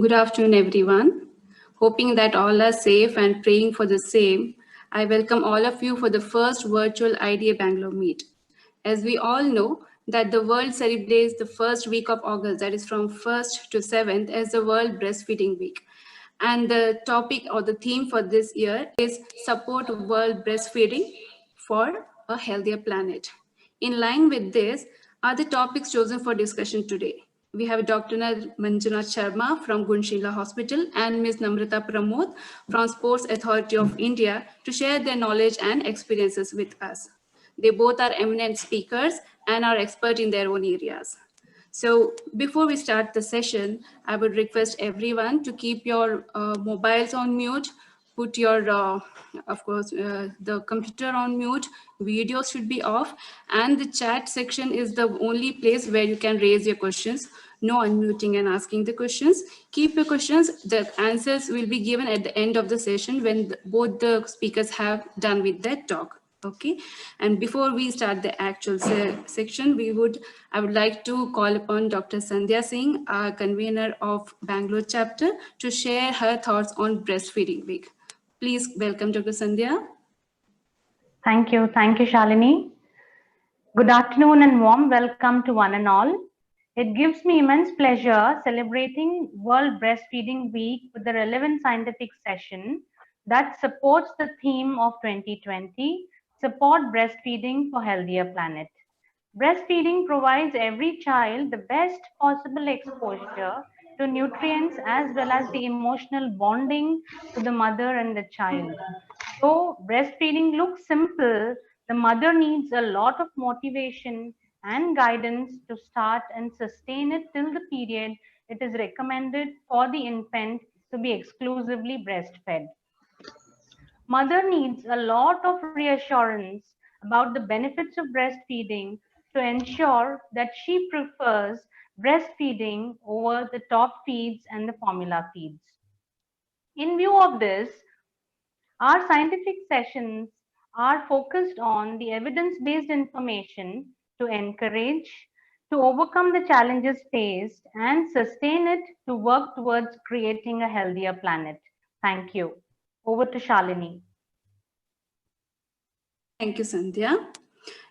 Good afternoon, everyone. Hoping that all are safe and praying for the same, I welcome all of you for the first virtual IDA Bangalore meet. As we all know, that the world celebrates the first week of August, that is from 1st to 7th, as the World Breastfeeding Week. And the topic or the theme for this year is Support World Breastfeeding for a Healthier Planet. In line with this are the topics chosen for discussion today. We have Dr. Manjunath Sharma from Gunshila Hospital and Ms. Namrata Pramod from Sports Authority of India to share their knowledge and experiences with us. They both are eminent speakers and are expert in their own areas. So before we start the session, I would request everyone to keep your mobiles on mute, put your, of course, the computer on mute, video should be off, and the chat section is the only place where you can raise your questions. No unmuting and asking the questions. Keep your questions. The answers will be given at the end of the session when both the speakers have done with their talk. Okay, and before we start the actual section, I would like to call upon Dr. Sandhya Singh, our convener of Bangalore chapter, to share her thoughts on Breastfeeding Week. Please welcome Dr. Sandhya. Thank you, Shalini. Good afternoon and warm welcome to one and all. It gives me immense pleasure celebrating World Breastfeeding Week with the relevant scientific session that supports the theme of 2020, Support Breastfeeding for Healthier Planet. Breastfeeding provides every child the best possible exposure to nutrients as well as the emotional bonding to the mother and the child. Though breastfeeding looks simple, the mother needs a lot of motivation and guidance to start and sustain it till the period it is recommended for the infant to be exclusively breastfed. Mother needs a lot of reassurance about the benefits of breastfeeding to ensure that she prefers breastfeeding over the top feeds and the formula feeds. In view of this, our scientific sessions are focused on the evidence-based information to encourage, to overcome the challenges faced and sustain it to work towards creating a healthier planet. Thank you. Over to Shalini. Thank you, Sandhya.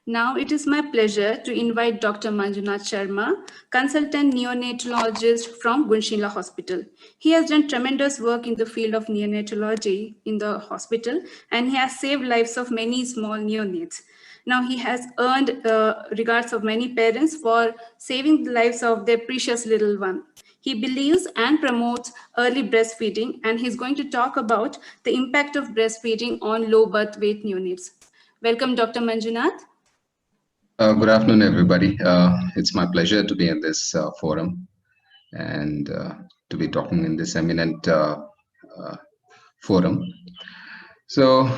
Now it is my pleasure to invite Dr. Manjunath Sharma, consultant neonatologist from Gunshila Hospital. He has done tremendous work in the field of neonatology in the hospital, and he has saved lives of many small neonates. Now he has earned regards of many parents for saving the lives of their precious little one. He believes and promotes early breastfeeding, and he's going to talk about the impact of breastfeeding on low birth weight neonates. Welcome, Dr. Manjunath. Good afternoon, everybody. It's my pleasure to be in this forum and to be talking in this eminent forum. So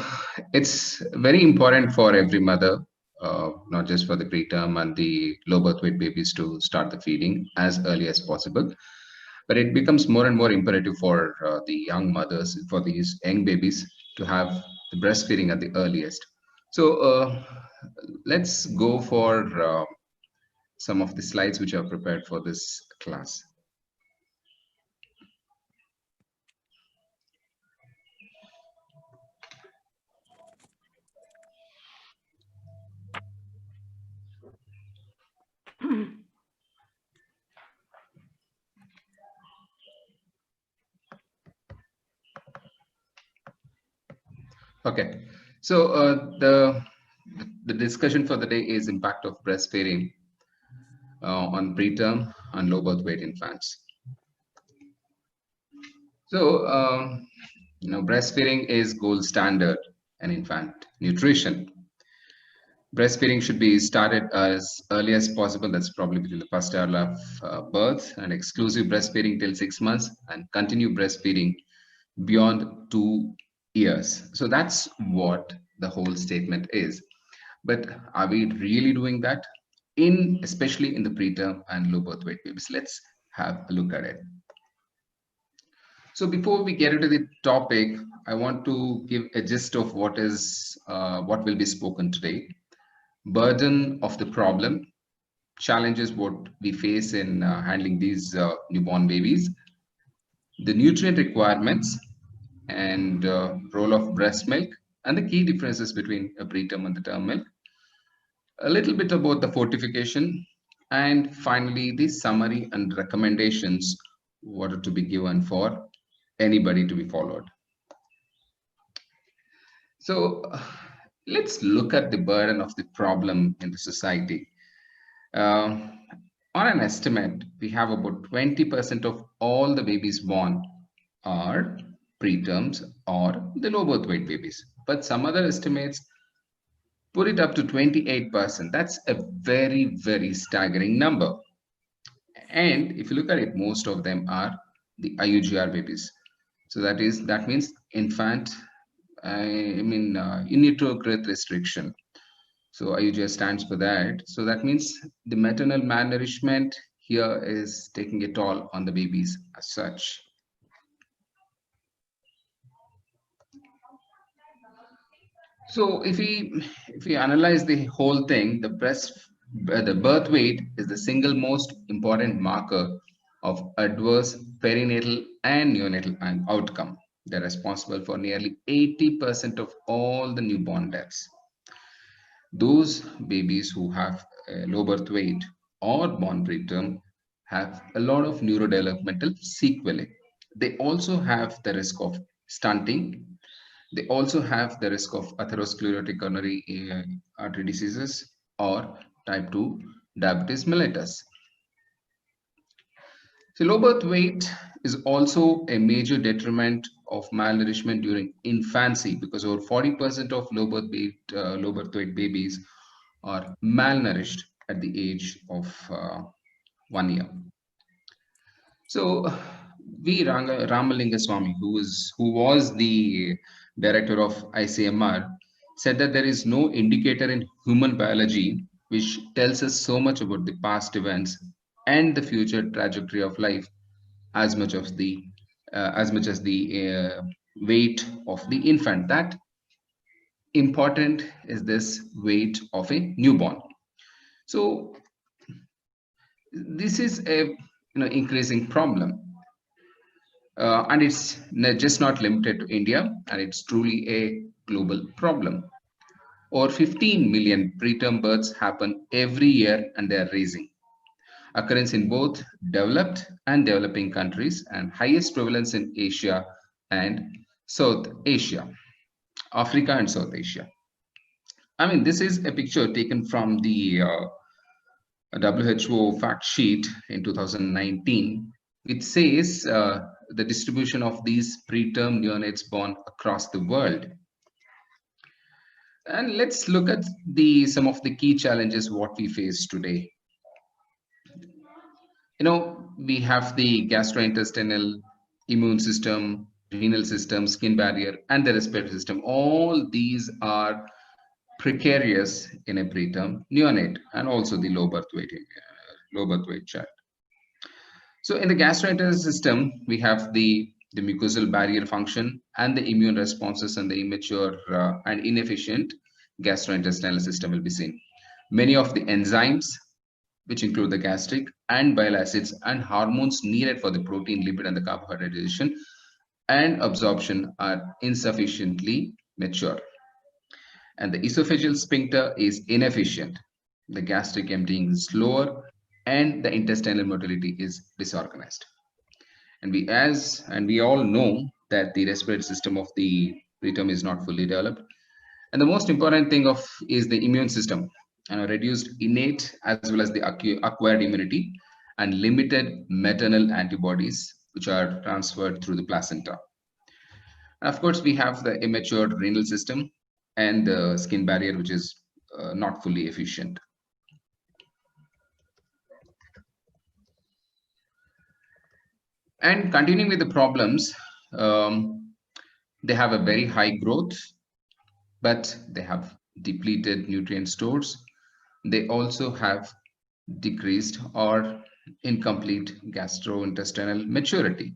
it's very important for every mother, not just for the preterm and the low birth weight babies, to start the feeding as early as possible. But it becomes more and more imperative for the young mothers, for these young babies, to have the breastfeeding at the earliest. So let's go for some of the slides which are prepared for this class. Okay, so the discussion for the day is impact of breastfeeding on preterm and low birth weight infants. So breastfeeding is gold standard in infant nutrition. Breastfeeding should be started as early as possible. That's probably between the first hour of birth, and exclusive breastfeeding till 6 months, and continue breastfeeding beyond 2 years. So that's what the whole statement is. But are we really doing that? Especially in the preterm and low birth weight babies. Let's have a look at it. So before we get into the topic, I want to give a gist of what will be spoken today. Burden of the problem, challenges what we face in handling these newborn babies, the nutrient requirements and role of breast milk, and the key differences between a preterm and the term milk, a little bit about the fortification, and finally the summary and recommendations what are to be given for anybody to be followed. So let's look at the burden of the problem in the society. On an estimate, we have about 20% of all the babies born are preterms or the low birth weight babies. But some other estimates put it up to 28%. That's a very, very staggering number. And if you look at it, most of them are the IUGR babies. So that means infant, in utero growth restriction. So IUGR stands for that. So that means the maternal malnourishment here is taking a toll on the babies as such. So if we analyze the whole thing, the birth weight is the single most important marker of adverse perinatal and neonatal outcome. They're responsible for nearly 80% of all the newborn deaths. Those babies who have a low birth weight or born preterm have a lot of neurodevelopmental sequelae. They also have the risk of stunting. They also have the risk of atherosclerotic coronary artery diseases or type 2 diabetes mellitus. So low birth weight is also a major detriment of malnourishment during infancy, because over 40% of low birth weight babies are malnourished at the age of 1 year. So Ramalinga Swami, who was the director of ICMR, said that there is no indicator in human biology which tells us so much about the past events and the future trajectory of life as much as the weight of the infant. That important is this weight of a newborn. So this is a increasing problem, and it's just not limited to India, and it's truly a global problem. Over 15 million preterm births happen every year, and they are rising. Occurrence in both developed and developing countries, and highest prevalence in Asia and South Asia, Africa and South Asia. I mean, this is a picture taken from the WHO fact sheet in 2019. It says the distribution of these preterm neonates born across the world. And let's look at some of the key challenges what we face today. We have the gastrointestinal, immune system, renal system, skin barrier, and the respiratory system. All these are precarious in a preterm neonate, and also the low birth weight child. So in the gastrointestinal system, we have the mucosal barrier function and the immune responses, and the immature and inefficient gastrointestinal system will be seen. Many of the enzymes, which include the gastric and bile acids and hormones needed for the protein, lipid, and the carbohydrate digestion and absorption, are insufficiently mature. And the esophageal sphincter is inefficient. The gastric emptying is slower, and the intestinal motility is disorganized. And we all know that the respiratory system of the preterm is not fully developed. And the most important thing is the immune system, reduced innate as well as the acquired immunity, and limited maternal antibodies which are transferred through the placenta. And of course, we have the immature renal system and the skin barrier, which is not fully efficient. And continuing with the problems, they have a very high growth, but they have depleted nutrient stores. They also have decreased or incomplete gastrointestinal maturity.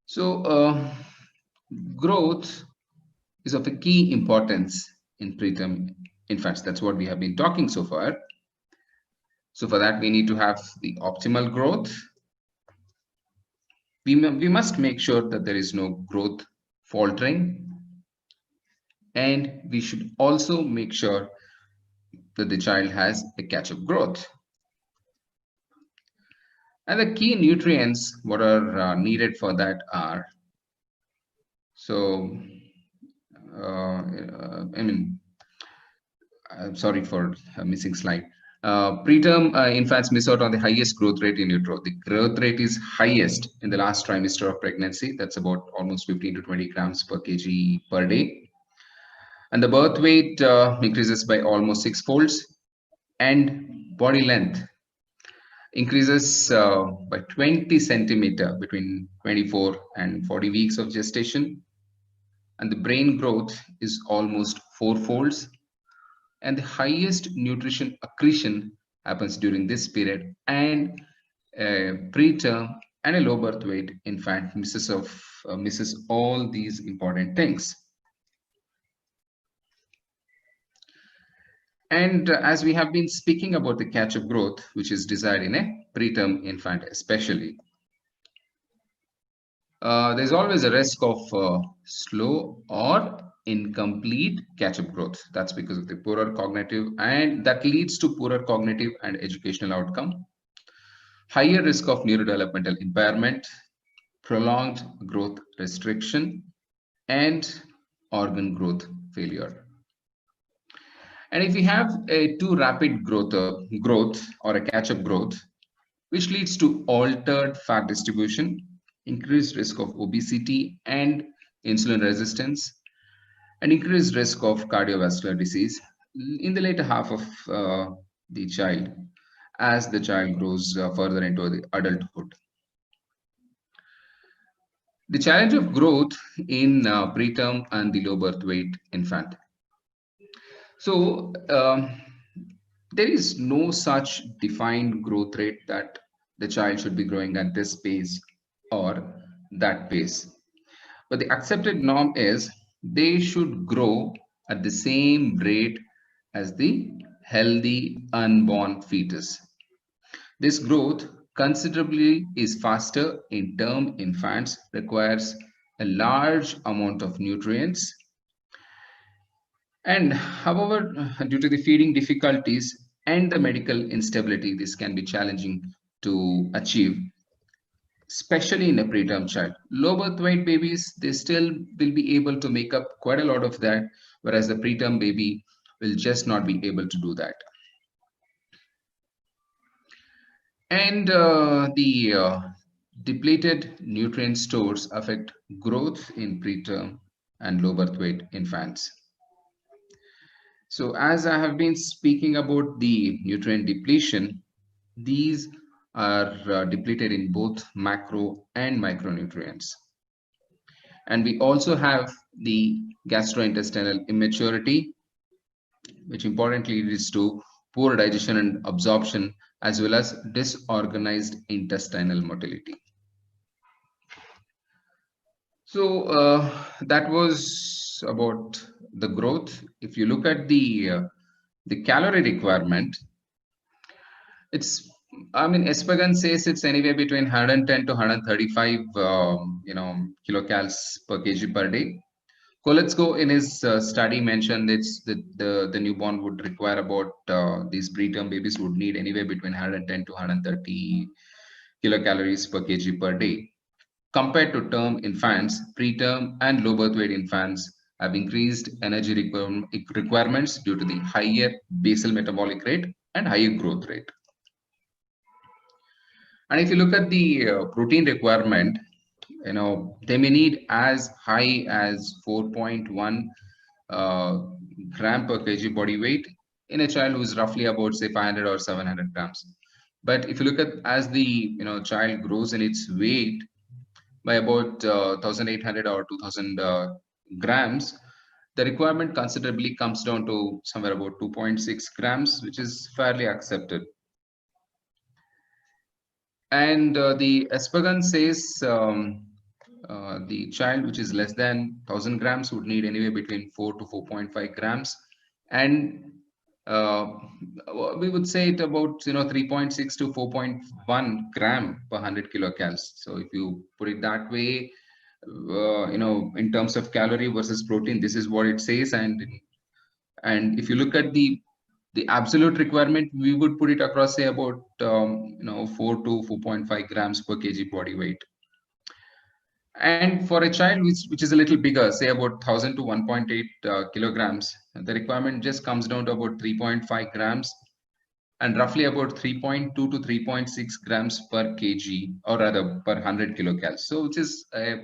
So growth is of a key importance in preterm infants. That's what we have been talking so far. So for that, we need to have the optimal growth. we must make sure that there is no growth faltering, and we should also make sure that the child has a catch-up growth. And the key nutrients what are needed for that are, so I mean, I'm sorry for missing slide. Preterm infants miss out on the highest growth rate in utero. The growth rate is highest in the last trimester of pregnancy. That's about almost 15 to 20 grams per kg per day. And the birth weight increases by almost 6 folds, and body length increases by 20 centimeter between 24 and 40 weeks of gestation. And the brain growth is almost 4 folds. And the highest nutrition accretion happens during this period, and preterm and a low birth weight infant misses all these important things. And as we have been speaking about the catch-up growth, which is desired in a preterm infant especially, there's always a risk of slow or incomplete catch-up growth. That's because of the poorer cognitive, and that leads to poorer cognitive and educational outcome, higher risk of neurodevelopmental impairment, prolonged growth restriction, and organ growth failure. And if we have a too rapid growth or a catch-up growth, which leads to altered fat distribution, increased risk of obesity and insulin resistance, and increased risk of cardiovascular disease in the later half of the child as the child grows further into the adulthood. The challenge of growth in preterm and the low birth weight infant. So there is no such defined growth rate that the child should be growing at this pace or that pace. But the accepted norm is they should grow at the same rate as the healthy unborn fetus. This growth considerably is faster in term infants, requires a large amount of nutrients. And however, due to the feeding difficulties and the medical instability, this can be challenging to achieve, especially in a preterm child. Low birth weight babies, they still will be able to make up quite a lot of that, whereas the preterm baby will just not be able to do that. And the depleted nutrient stores affect growth in preterm and low birth weight infants. So as I have been speaking about the nutrient depletion, these are depleted in both macro and micronutrients. And we also have the gastrointestinal immaturity, which importantly leads to poor digestion and absorption, as well as disorganized intestinal motility. So that was about the growth. If you look at the calorie requirement, it's, I mean, Espegan says it's anywhere between 110 to 135 kilocals per kg per day. Koletsko in his study mentioned it's the newborn would require about these preterm babies would need anywhere between 110 to 130 kilocalories per kg per day. Compared to term infants, preterm and low birth weight infants have increased energy requirements due to the higher basal metabolic rate and higher growth rate. And if you look at the protein requirement, they may need as high as 4.1 gram per kg body weight in a child who is roughly about say 500 or 700 grams. But if you look at as the child grows in its weight by about 1800 or 2000 grams, the requirement considerably comes down to somewhere about 2.6 grams, which is fairly accepted. And the Espegan says the child which is less than 1000 grams would need anywhere between 4 to 4.5 grams, and we would say it about 3.6 to 4.1 gram per 100 kilocals. So if you put it that way, in terms of calorie versus protein, this is what it says. And if you look at the absolute requirement, we would put it across, say, about 4 to 4.5 grams per kg body weight. And for a child which is a little bigger, say about 1000 to 1.8 kilograms, the requirement just comes down to about 3.5 grams and roughly about 3.2 to 3.6 grams per kg, or rather per 100 kilocals. So which is a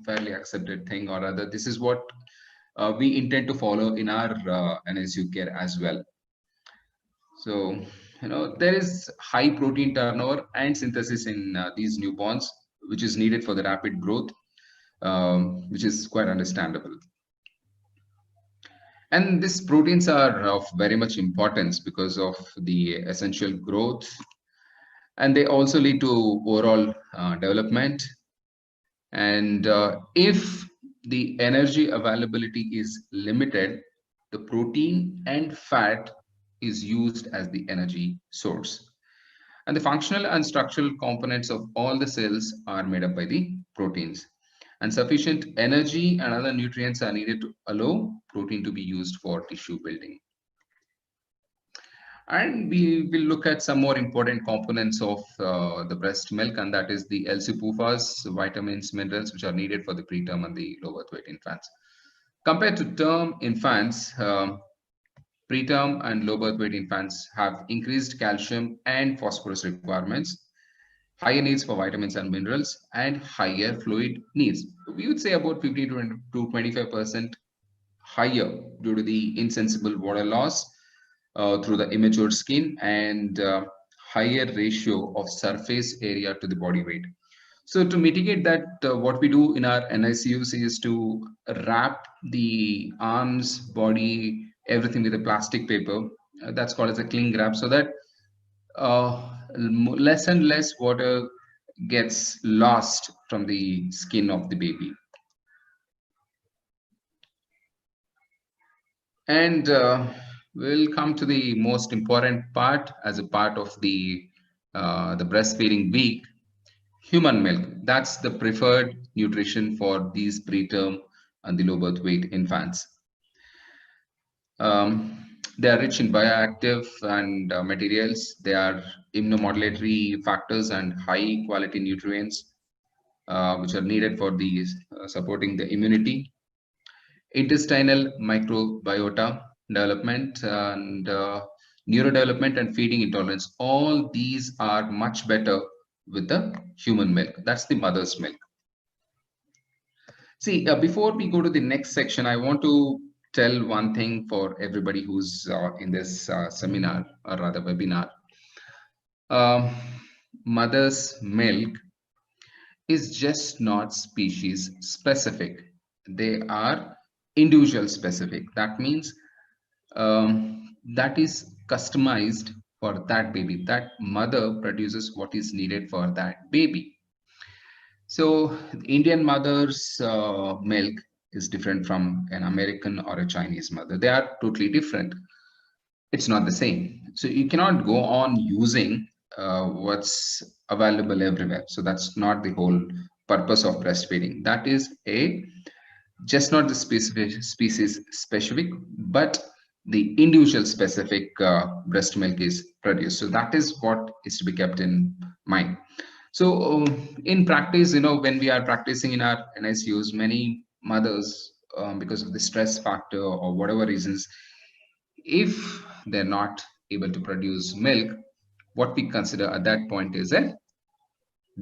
fairly accepted thing, or rather this is what we intend to follow in our NSU care as well. So there is high protein turnover and synthesis in these newborns, which is needed for the rapid growth, which is quite understandable. And these proteins are of very much importance because of the essential growth, and they also lead to overall development. And if the energy availability is limited, the protein and fat is used as the energy source. And the functional and structural components of all the cells are made up by the proteins. And sufficient energy and other nutrients are needed to allow protein to be used for tissue building. And we will look at some more important components of the breast milk, and that is the LC-PUFAs, vitamins, minerals, which are needed for the preterm and the low birth weight infants. Compared to term infants, preterm and low birth weight infants have increased calcium and phosphorus requirements, higher needs for vitamins and minerals, and higher fluid needs. We would say about 50 to 25% higher due to the insensible water loss through the immature skin, and higher ratio of surface area to the body weight. So to mitigate that, what we do in our NICUs is to wrap the arms, body, everything with a plastic paper. That's called as a cling wrap, so that less and less water gets lost from the skin of the baby. And we'll come to the most important part as a part of the breastfeeding week: human milk. That's the preferred nutrition for these preterm and the low birth weight infants. They are rich in bioactive and materials. They are immunomodulatory factors and high quality nutrients which are needed for these supporting the immunity, intestinal microbiota development, and neurodevelopment and feeding intolerance. All these are much better with the human milk. That's the mother's milk. See, before we go to the next section, I want to tell one thing for everybody who's in this seminar, or rather webinar. Mother's milk is just not species specific. They are individual specific. That means that is customized for that baby. That mother produces what is needed for that baby. So Indian mother's milk is different from an American or a Chinese mother. They are totally different. It's not the same. So you cannot go on using what's available everywhere. So that's not the whole purpose of breastfeeding. That is just not the species specific, but the individual specific breast milk is produced. So that is what is to be kept in mind. So in practice, when we are practicing in our NICUs, many mothers, because of the stress factor or whatever reasons, if they're not able to produce milk, what we consider at that point is a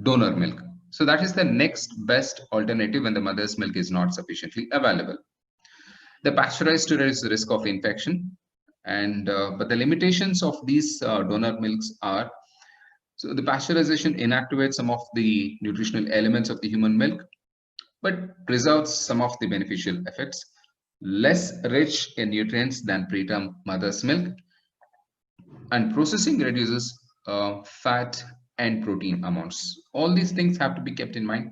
donor milk. So that is the next best alternative when the mother's milk is not sufficiently available. The pasteurized to reduce the risk of infection, and but the limitations of these donor milks are, so the pasteurization inactivates some of the nutritional elements of the human milk, but preserves some of the beneficial effects, less rich in nutrients than preterm mother's milk, and processing reduces fat and protein amounts. All these things have to be kept in mind.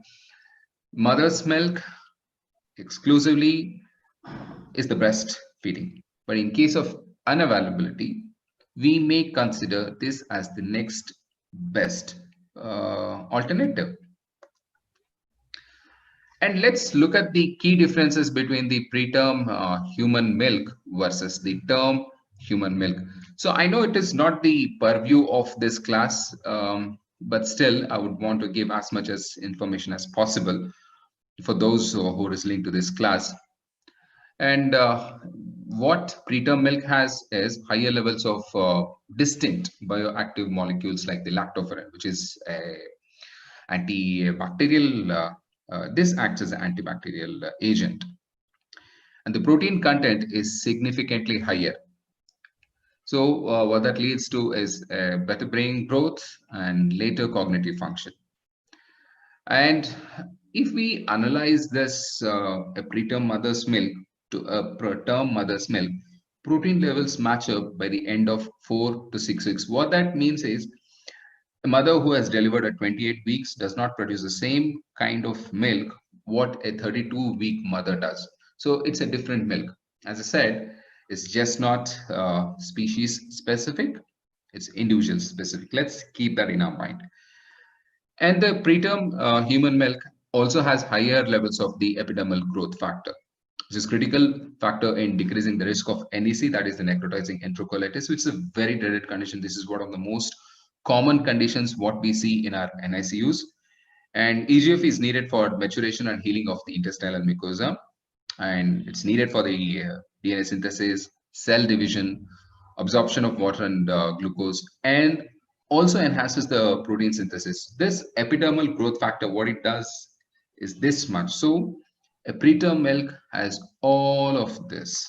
Mother's milk exclusively is the breastfeeding, but in case of unavailability, we may consider this as the next best alternative. And let's look at the key differences between the preterm human milk versus the term human milk. So I know it is not the purview of this class, but still I would want to give as much as information as possible for those who are listening to this class. And what preterm milk has is higher levels of distinct bioactive molecules like the lactoferrin, which is a antibacterial. This acts as an antibacterial agent, and the protein content is significantly higher. So what that leads to is better brain growth and later cognitive function. And if we analyze this a preterm mother's milk to a preterm mother's milk, protein levels match up by the end of 4 to 6 weeks. What that means is a mother who has delivered at 28 weeks does not produce the same kind of milk what a 32-week mother does. So it's a different milk. As I said, it's just not species specific, it's individual specific. Let's keep that in our mind. And the preterm human milk also has higher levels of the epidermal growth factor, which is critical factor in decreasing the risk of NEC, that is the necrotizing enterocolitis, which is a very dreaded condition. This is one of the most common conditions what we see in our NICUs. And EGF is needed for maturation and healing of the intestinal mucosa, and it's needed for the DNA synthesis, cell division, absorption of water and glucose, and also enhances the protein synthesis. This epidermal growth factor, what it does is this much. So a preterm milk has all of this.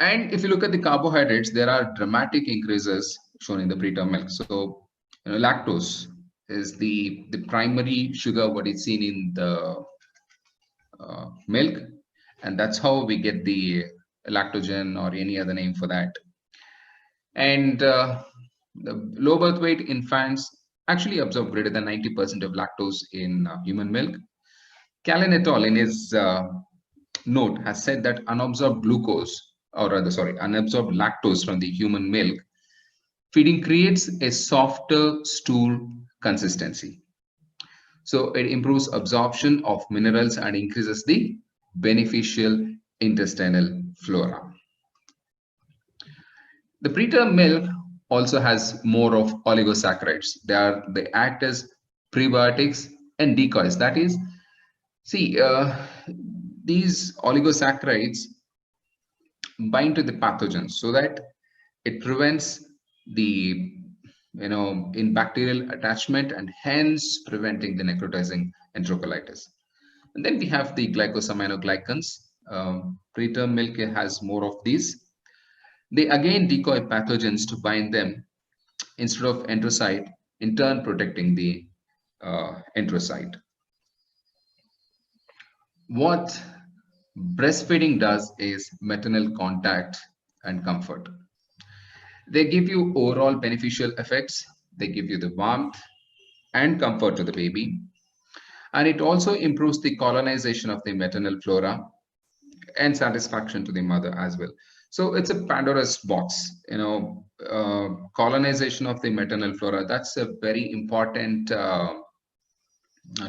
And if you look at the carbohydrates, there are dramatic increases shown in the preterm milk. So lactose is the primary sugar what is seen in the milk, and that's how we get the lactogen or any other name for that. And the low birth weight infants actually absorb greater than 90% of lactose in human milk. Callan et al. In his note has said that unabsorbed glucose, or rather, sorry, unabsorbed lactose from the human milk feeding creates a softer stool consistency. So it improves absorption of minerals and increases the beneficial intestinal flora. The preterm milk also has more of oligosaccharides. They act as prebiotics and decoys. That is, see, these oligosaccharides bind to the pathogens so that it prevents the in bacterial attachment and hence preventing the necrotizing enterocolitis. And then we have the glycosaminoglycans. Preterm milk has more of these. They again decoy pathogens to bind them instead of enterocyte, in turn protecting the enterocyte. What breastfeeding does is maternal contact and comfort. They give you overall beneficial effects. They give you the warmth and comfort to the baby. And it also improves the colonization of the maternal flora and satisfaction to the mother as well. So it's a Pandora's box, colonization of the maternal flora. That's a very important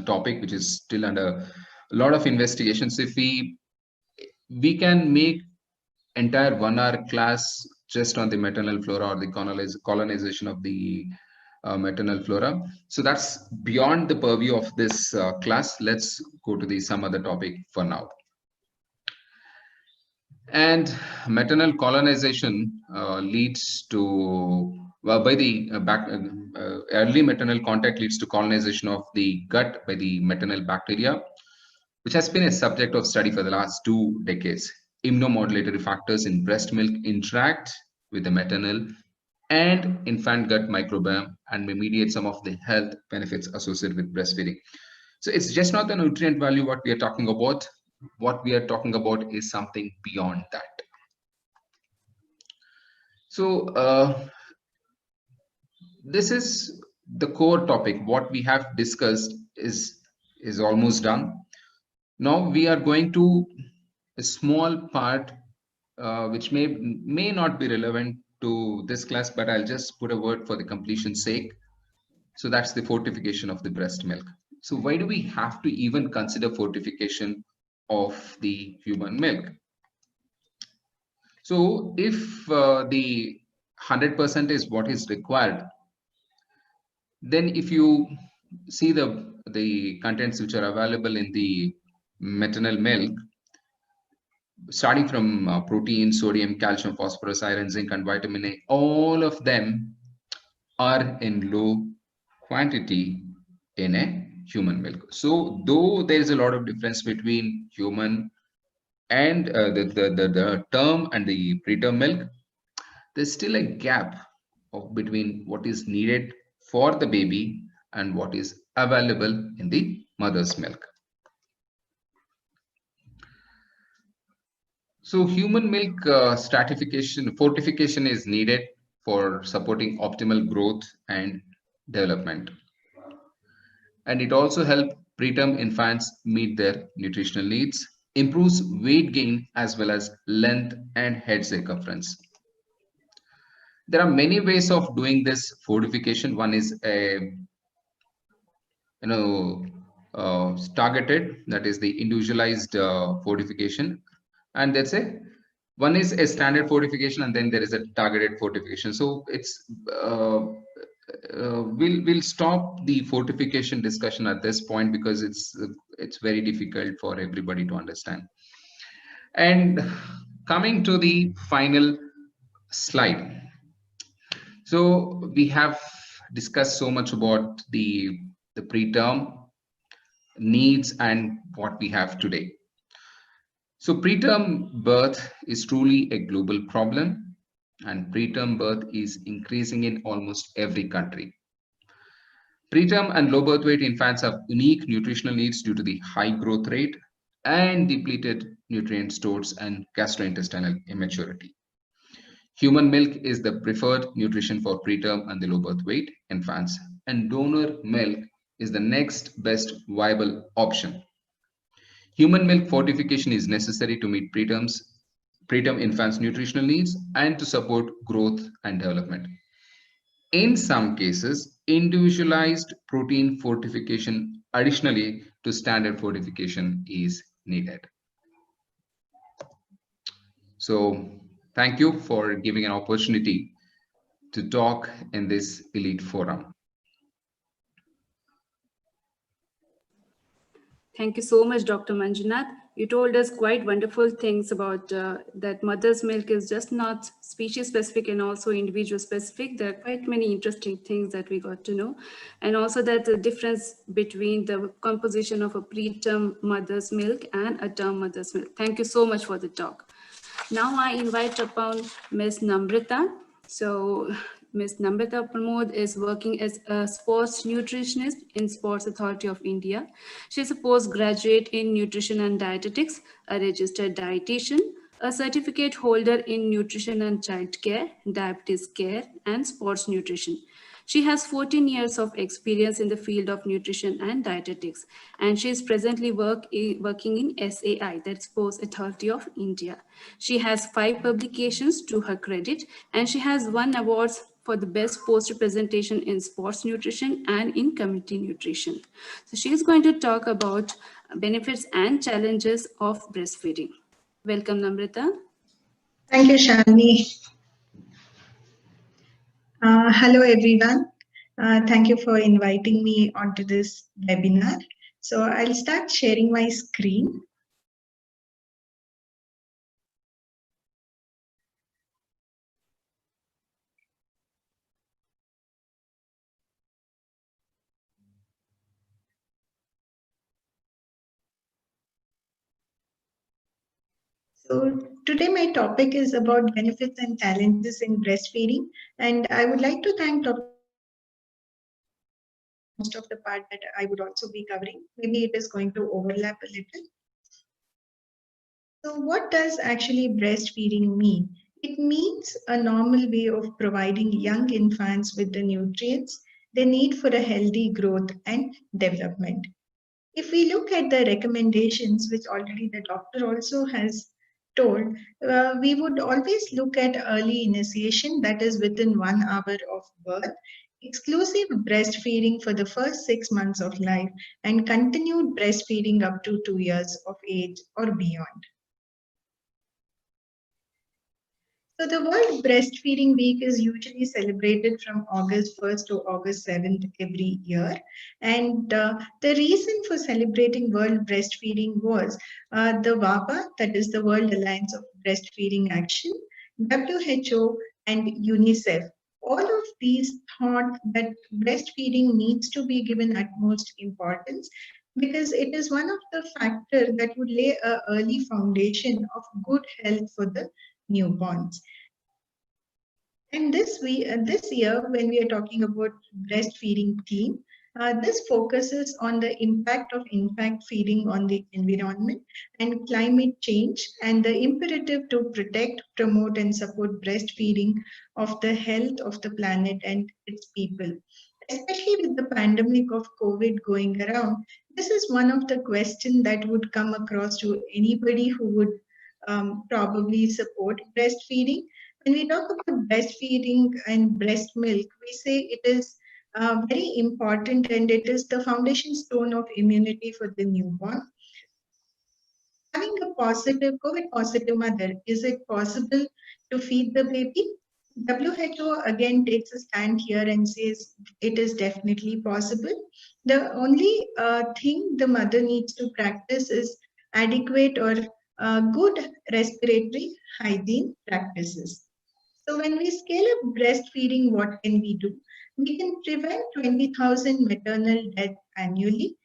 topic, which is still under a lot of investigations. If we can make entire 1 hour class just on the maternal flora or the colonization of the maternal flora. So that's beyond the purview of this class. Let's go to some other topic for now. And maternal colonization leads to, by the early maternal contact leads to colonization of the gut by the maternal bacteria, which has been a subject of study for the last 2 decades. Immunomodulatory factors in breast milk interact with the maternal and infant gut microbiome and may mediate some of the health benefits associated with breastfeeding. So it's just not the nutrient value what we are talking about. What we are talking about is something beyond that. So this is the core topic. What we have discussed is almost done. Now we are going to a small part which may not be relevant to this class, but I'll just put a word for the completion's sake. So that's the fortification of the breast milk. So why do we have to even consider fortification of the human milk? So if the 100% is what is required, then if you see the contents which are available in the maternal milk, starting from protein, sodium, calcium, phosphorus, iron, zinc, and vitamin A, all of them are in low quantity in a human milk. So though there is a lot of difference between human and the term and the preterm milk, there's still a gap between what is needed for the baby and what is available in the mother's milk. So human milk fortification is needed for supporting optimal growth and development. And it also helps preterm infants meet their nutritional needs, improves weight gain as well as length and head circumference. There are many ways of doing this fortification. One is targeted, that is the individualized fortification, and that's one is a standard fortification, and then there is a targeted fortification. So it's we'll stop the fortification discussion at this point because it's very difficult for everybody to understand. And coming to the final slide. So we have discussed so much about the preterm needs and what we have today. So preterm birth is truly a global problem, and preterm birth is increasing in almost every country. Preterm and low birth weight infants have unique nutritional needs due to the high growth rate and depleted nutrient stores and gastrointestinal immaturity. Human milk is the preferred nutrition for preterm and the low birth weight infants, and donor milk is the next best viable option. Human milk fortification is necessary to meet preterm infants' nutritional needs and to support growth and development. In some cases, individualized protein fortification additionally to standard fortification is needed. So thank you for giving an opportunity to talk in this elite forum. Thank you so much, Dr. Manjunath. You told us quite wonderful things about that mother's milk is just not species specific and also individual specific. There are quite many interesting things that we got to know. And also that the difference between the composition of a preterm mother's milk and a term mother's milk. Thank you so much for the talk. Now I invite upon Ms. Namrita. So Ms. Namrita Pramod is working as a sports nutritionist in Sports Authority of India. She is a postgraduate in nutrition and dietetics, a registered dietitian, a certificate holder in nutrition and child care, diabetes care, and sports nutrition. She has 14 years of experience in the field of nutrition and dietetics, and she is presently working in SAI, that's Sports Authority of India. She has 5 publications to her credit, and she has won awards for the best poster presentation in sports nutrition and in community nutrition. So she is going to talk about benefits and challenges of breastfeeding. Welcome, Namrita. Thank you, Shalini. Hello, everyone. Thank you for inviting me onto this webinar. So I'll start sharing my screen. So today my topic is about benefits and challenges in breastfeeding, and I would like to thank Dr. most of the part that I would also be covering. Maybe it is going to overlap a little. So what does actually breastfeeding mean? It means a normal way of providing young infants with the nutrients they need for a healthy growth and development. If we look at the recommendations, which already the doctor also has told, we would always look at early initiation, that is within 1 hour of birth, exclusive breastfeeding for the first 6 months of life, and continued breastfeeding up to 2 years of age or beyond. So the World Breastfeeding Week is usually celebrated from August 1st to August 7th every year. And the reason for celebrating World Breastfeeding was the WABA, that is the World Alliance of Breastfeeding Action, WHO, and UNICEF. All of these thought that breastfeeding needs to be given utmost importance because it is one of the factors that would lay an early foundation of good health for the newborns. And this year, when we are talking about breastfeeding theme, this focuses on the impact of infant feeding on the environment and climate change, and the imperative to protect, promote, and support breastfeeding of the health of the planet and its people. Especially with the pandemic of COVID going around, this is one of the questions that would come across to anybody who would probably support breastfeeding. When we talk about breastfeeding and breast milk, we say it is very important and it is the foundation stone of immunity for the newborn. Having a positive, COVID positive mother, is it possible to feed the baby? WHO again takes a stand here and says it is definitely possible. The only thing the mother needs to practice is adequate or good respiratory hygiene practices. So when we scale up breastfeeding, what can we do? We can prevent 20,000 maternal deaths annually,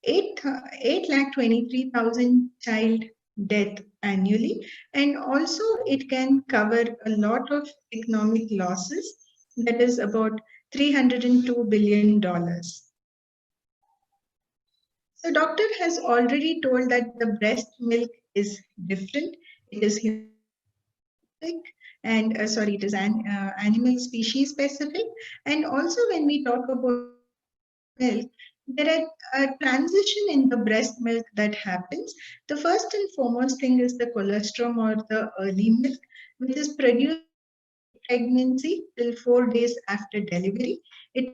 8,23,000 child death annually, and also it can cover a lot of economic losses, that is about $302 billion. So doctor has already told that the breast milk is different. It is and it is animal species specific. And also when we talk about milk, there are a transition in the breast milk that happens. The first and foremost thing is the colostrum or the early milk, which is produced pregnancy till 4 days after delivery. It is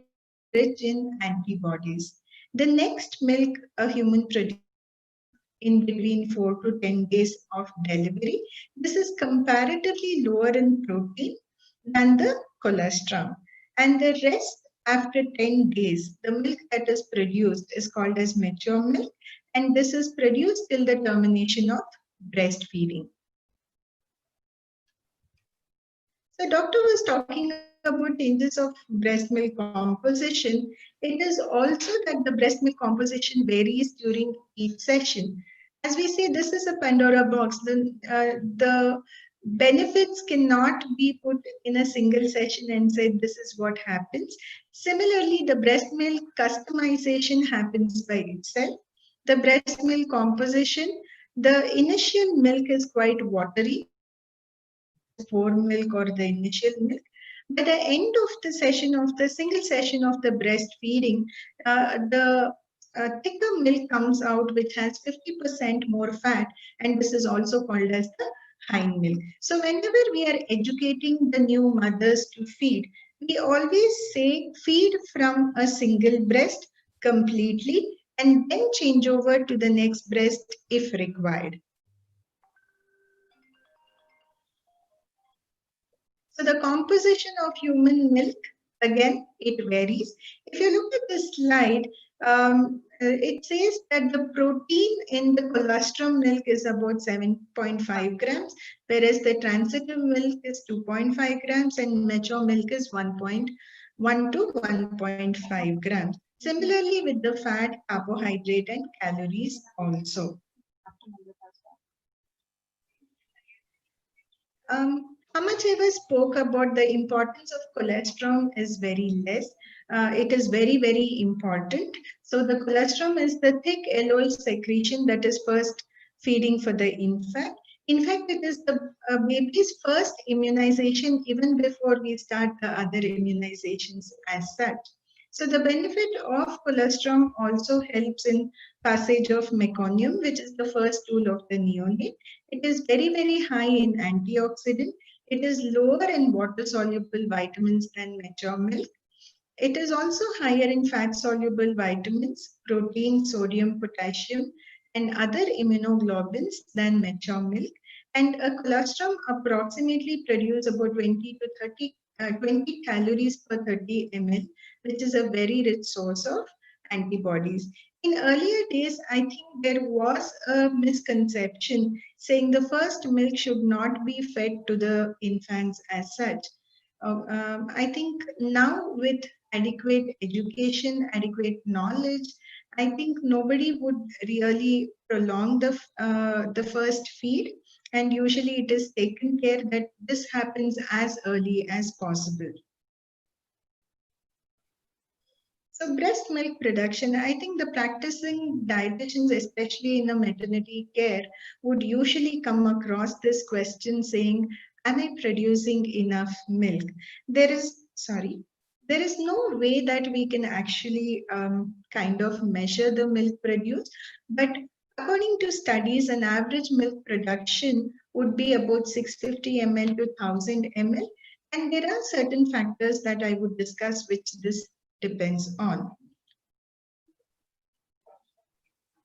rich in antibodies. The next milk a human produces in between 4 to 10 days of delivery. This is comparatively lower in protein than the colostrum. And the rest, after 10 days, the milk that is produced is called as mature milk, and this is produced till the termination of breastfeeding. So doctor was talking about changes of breast milk composition. It is also that the breast milk composition varies during each session. As we say, this is a Pandora box. The benefits cannot be put in a single session and said this is what happens. Similarly, the breast milk customization happens by itself. The breast milk composition, the initial milk is quite watery, milk or the initial milk. By the end of the session of the single session of the breastfeeding, the thicker milk comes out, which has 50% more fat, and this is also called as the hind milk. So whenever we are educating the new mothers to feed, we always say feed from a single breast completely and then change over to the next breast if required. So the composition of human milk, again, it varies. If you look at this slide, it says that the protein in the colostrum milk is about 7.5 grams, whereas the transitive milk is 2.5 grams and mature milk is 1.1 to 1.5 grams. Similarly with the fat, carbohydrate and calories also. How much ever spoke about the importance of colostrum is very less. It is very, very important. So the colostrum is the thick yellow secretion that is first feeding for the infant. In fact, it is the baby's first immunization even before we start the other immunizations as such. So the benefit of colostrum also helps in passage of meconium, which is the first tool of the neonate. It is very, very high in antioxidant. It is lower in water-soluble vitamins than mature milk. It is also higher in fat-soluble vitamins, protein, sodium, potassium, and other immunoglobulins than mature milk. And a colostrum approximately produce about 20 to 20 calories per 30 ml, which is a very rich source of antibodies. In earlier days, I think there was a misconception saying the first milk should not be fed to the infants as such. I think now with adequate education, adequate knowledge, I think nobody would really prolong the first feed, and usually it is taken care that this happens as early as possible. So breast milk production, I think the practicing dietitians, especially in a maternity care, would usually come across this question saying, am I producing enough milk? There is no way that we can actually kind of measure the milk produced, but according to studies, an average milk production would be about 650 ml to 1000 ml. And there are certain factors that I would discuss which this depends on.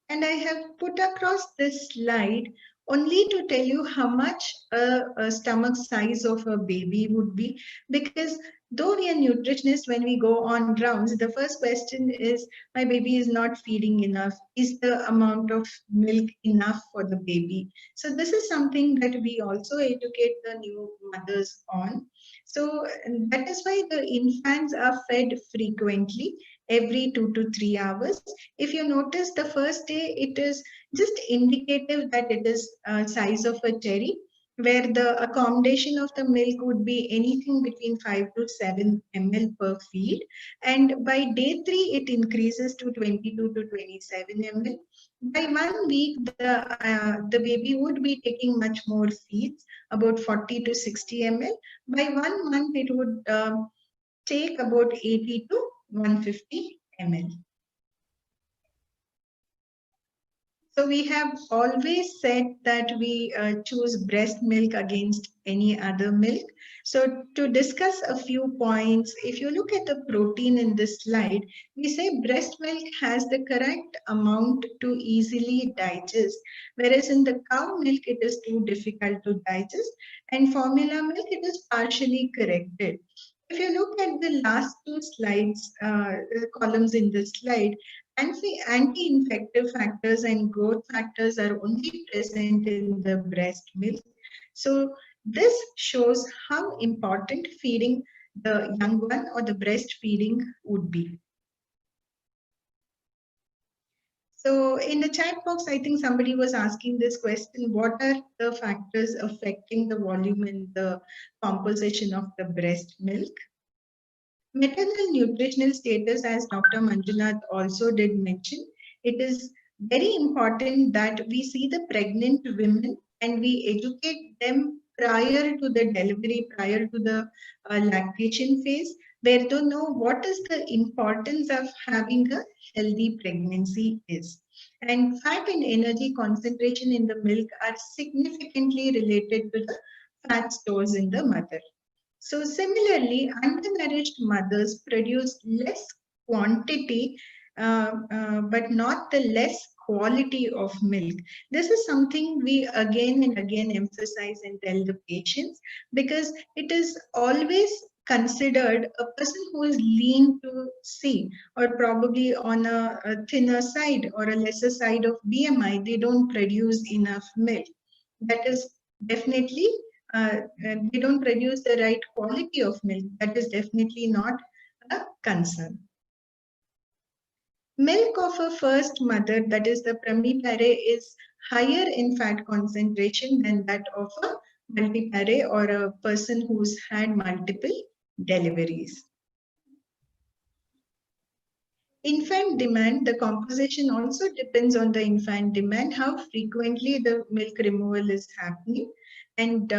And I have put across this slide only to tell you how much a stomach size of a baby would be, because though we are nutritionists, when we go on rounds, the first question is, my baby is not feeding enough. Is the amount of milk enough for the baby? So this is something that we also educate the new mothers on. So that is why the infants are fed frequently, every 2 to 3 hours. If you notice, the first day, it is just indicative that it is size of a cherry, where the accommodation of the milk would be anything between 5 to 7 ml per feed. And by day 3, it increases to 22 to 27 ml. By 1 week, the baby would be taking much more feeds, about 40 to 60 ml. By 1 month, it would take about 80 to 150 ml. So we have always said that we choose breast milk against any other milk. So to discuss a few points, if you look at the protein in this slide, we say breast milk has the correct amount to easily digest, whereas in the cow milk, it is too difficult to digest, and formula milk, it is partially corrected. If you look at the last two slides, columns in this slide, anti-infective factors and growth factors are only present in the breast milk. So this shows how important feeding the young one or the breastfeeding would be. So in the chat box, I think somebody was asking this question, what are the factors affecting the volume and the composition of the breast milk? Maternal nutritional status, as Dr. Manjunath also did mention, it is very important that we see the pregnant women and we educate them prior to the delivery, prior to the lactation phase, where to know what is the importance of having a healthy pregnancy is. And fat and energy concentration in the milk are significantly related to the fat stores in the mother. So similarly, undernourished mothers produce less quantity, but not the less quality of milk. This is something we again and again emphasize and tell the patients, because it is always considered a person who is lean to C or probably on a thinner side or a lesser side of BMI, they don't produce enough milk. That is definitely they don't produce the right quality of milk. That is definitely not a concern. Milk of a first mother, that is the primipare, is higher in fat concentration than that of a multipare or a person who's had multiple deliveries. Infant demand, the composition also depends on the infant demand, how frequently the milk removal is happening. And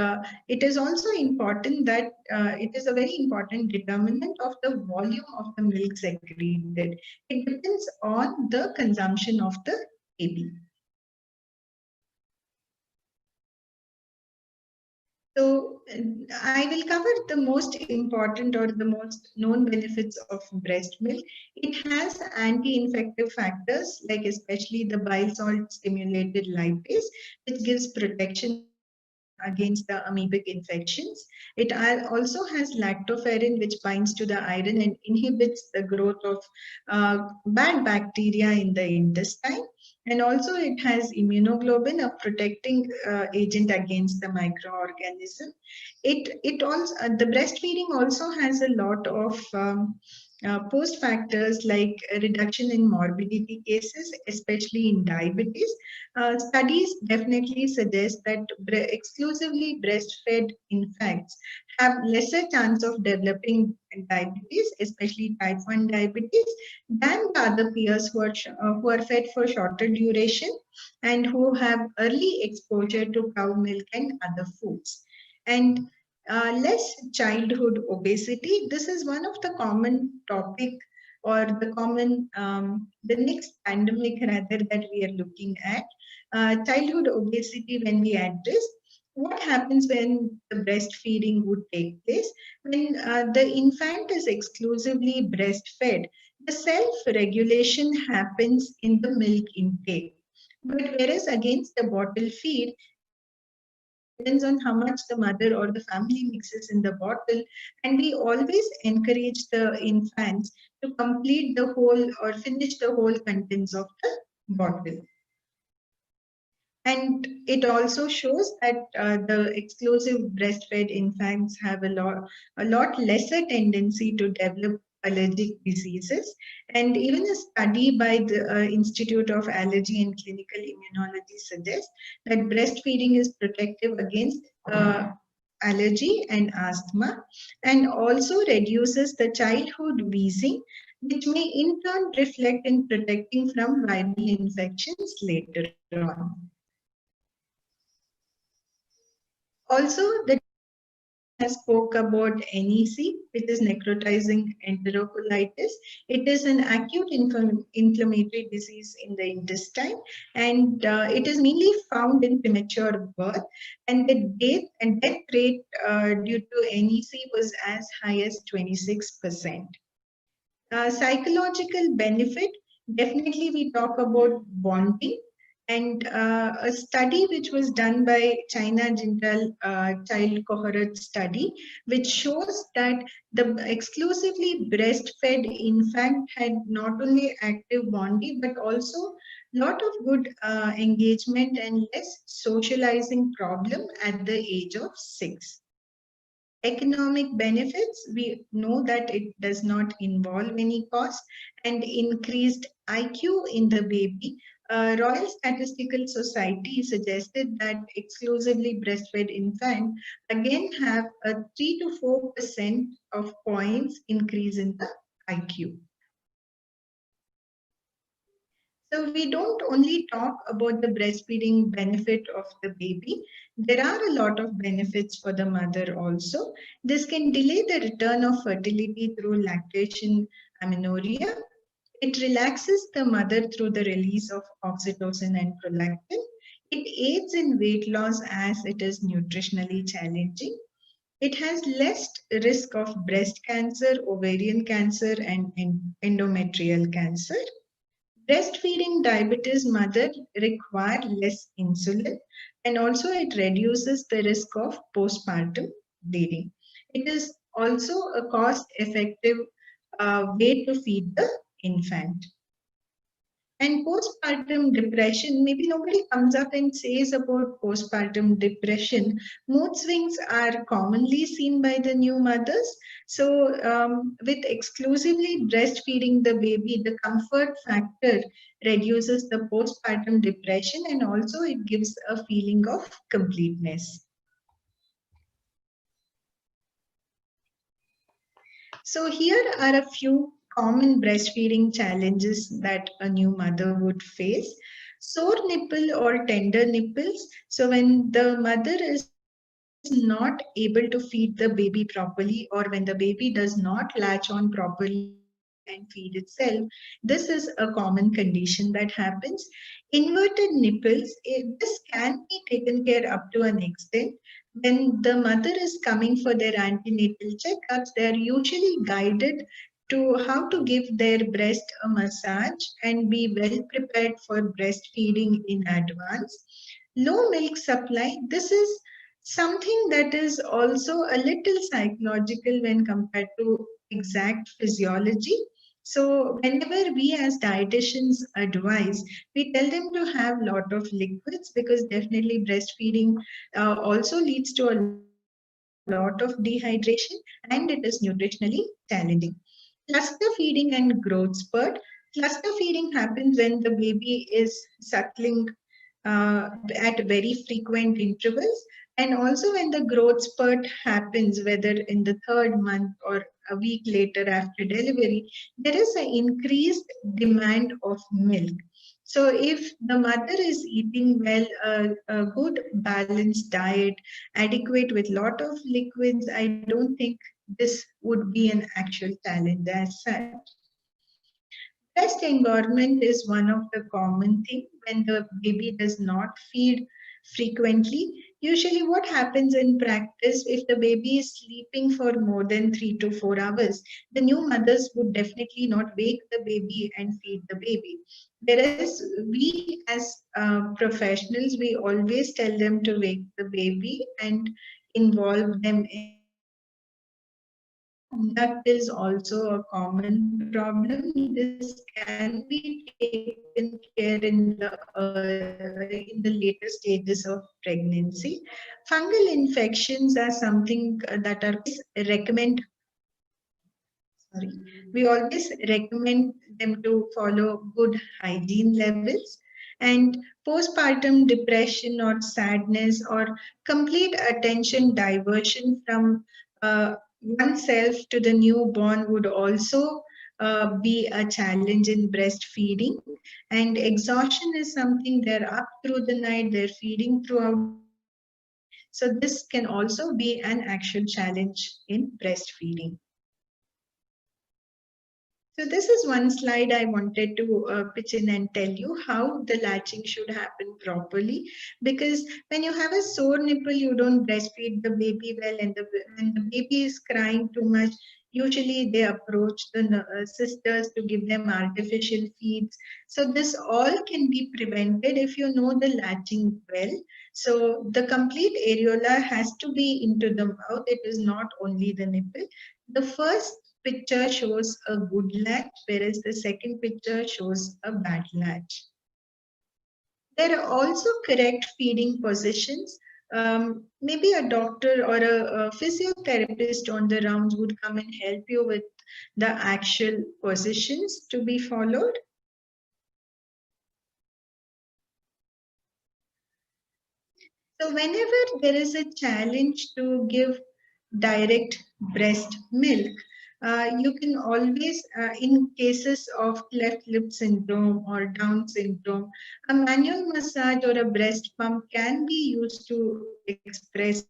it is also important that it is a very important determinant of the volume of the milk secreted. It depends on the consumption of the baby. So I will cover the most important or the most known benefits of breast milk. It has anti-infective factors, like especially the bile salt stimulated lipase, which gives protection against the amoebic infections. It also has lactoferrin, which binds to the iron and inhibits the growth of bad bacteria in the intestine. And also it has immunoglobulin, a protecting agent against the microorganism. It also the breastfeeding also has a lot of post factors like a reduction in morbidity cases, especially in diabetes. Studies definitely suggest that exclusively breastfed infants have lesser chance of developing diabetes, especially type 1 diabetes, than the other peers who are fed for shorter duration and who have early exposure to cow milk and other foods. And less childhood obesity. This is one of the common topic or the next pandemic rather that we are looking at. Childhood obesity, when we address, what happens when the breastfeeding would take place? When the infant is exclusively breastfed, the self-regulation happens in the milk intake. But whereas against the bottle feed, depends on how much the mother or the family mixes in the bottle, and we always encourage the infants to complete the whole or finish the whole contents of the bottle. And it also shows that the exclusive breastfed infants have a lot lesser tendency to develop allergic diseases. And even a study by the Institute of Allergy and Clinical Immunology suggests that breastfeeding is protective against allergy and asthma, and also reduces the childhood wheezing, which may in turn reflect in protecting from viral infections later on. Also, the has spoke about NEC, which is necrotizing enterocolitis. It is an acute inflammatory disease in the intestine, and it is mainly found in premature birth. And the death rate due to NEC was as high as 26%. Psychological benefit, definitely we talk about bonding. And a study which was done by China Jindal Child Cohort Study, which shows that the exclusively breastfed infant had not only active bonding, but also lot of good engagement and less socializing problem at the age of 6. Economic benefits, we know that it does not involve any cost, and increased IQ in the baby. Royal Statistical Society suggested that exclusively breastfed infant again have a 3 to 4% of points increase in the IQ. So we don't only talk about the breastfeeding benefit of the baby. There are a lot of benefits for the mother also. This can delay the return of fertility through lactation amenorrhea. It relaxes the mother through the release of oxytocin and prolactin. It aids in weight loss as it is nutritionally challenging. It has less risk of breast cancer, ovarian cancer, and endometrial cancer. Breastfeeding diabetes mother require less insulin, and also it reduces the risk of postpartum bleeding. It is also a cost-effective way to feed the infant. And postpartum depression, maybe nobody comes up and says about postpartum depression. Mood swings are commonly seen by the new mothers. So with exclusively breastfeeding the baby, the comfort factor reduces the postpartum depression, and also it gives a feeling of completeness. So here are a few common breastfeeding challenges that a new mother would face. Sore nipple or tender nipples. So when the mother is not able to feed the baby properly, or when the baby does not latch on properly and feed itself, this is a common condition that happens. Inverted nipples, this can be taken care up to an extent. When the mother is coming for their antenatal checkups, they are usually guided to how to give their breast a massage and be well prepared for breastfeeding in advance. Low milk supply, this is something that is also a little psychological when compared to exact physiology. So whenever we as dietitians advise, we tell them to have lot of liquids, because definitely breastfeeding also leads to a lot of dehydration and it is nutritionally challenging. Cluster feeding and growth spurt. Cluster feeding happens when the baby is suckling at very frequent intervals, and also when the growth spurt happens, whether in the third month or a week later after delivery, there is an increased demand of milk. So if the mother is eating well, a good balanced diet, adequate with lot of liquids, I don't think this would be an actual challenge as such. Best environment is one of the common thing when the baby does not feed frequently. Usually what happens in practice, if the baby is sleeping for more than 3 to 4 hours, the new mothers would definitely not wake the baby and feed the baby. Whereas we as professionals, we always tell them to wake the baby and involve them in that is also a common problem. This can be taken care in the later stages of pregnancy. Fungal infections are something that are recommend. Sorry, we always recommend them to follow good hygiene levels. And postpartum depression or sadness or complete attention diversion from oneself to the newborn would also be a challenge in breastfeeding. And exhaustion is something, they're up through the night, they're feeding throughout. So this can also be an actual challenge in breastfeeding. So this is one slide I wanted to pitch in and tell you how the latching should happen properly. Because when you have a sore nipple, you don't breastfeed the baby well, and when the baby is crying too much, usually they approach the sisters to give them artificial feeds. So this all can be prevented if you know the latching well. So the complete areola has to be into the mouth. It is not only the nipple. The first picture shows a good latch, whereas the second picture shows a bad latch. There are also correct feeding positions. Maybe a doctor or a physiotherapist on the rounds would come and help you with the actual positions to be followed. So whenever there is a challenge to give direct breast milk, you can always, in cases of cleft lip syndrome or Down syndrome, a manual massage or a breast pump can be used to express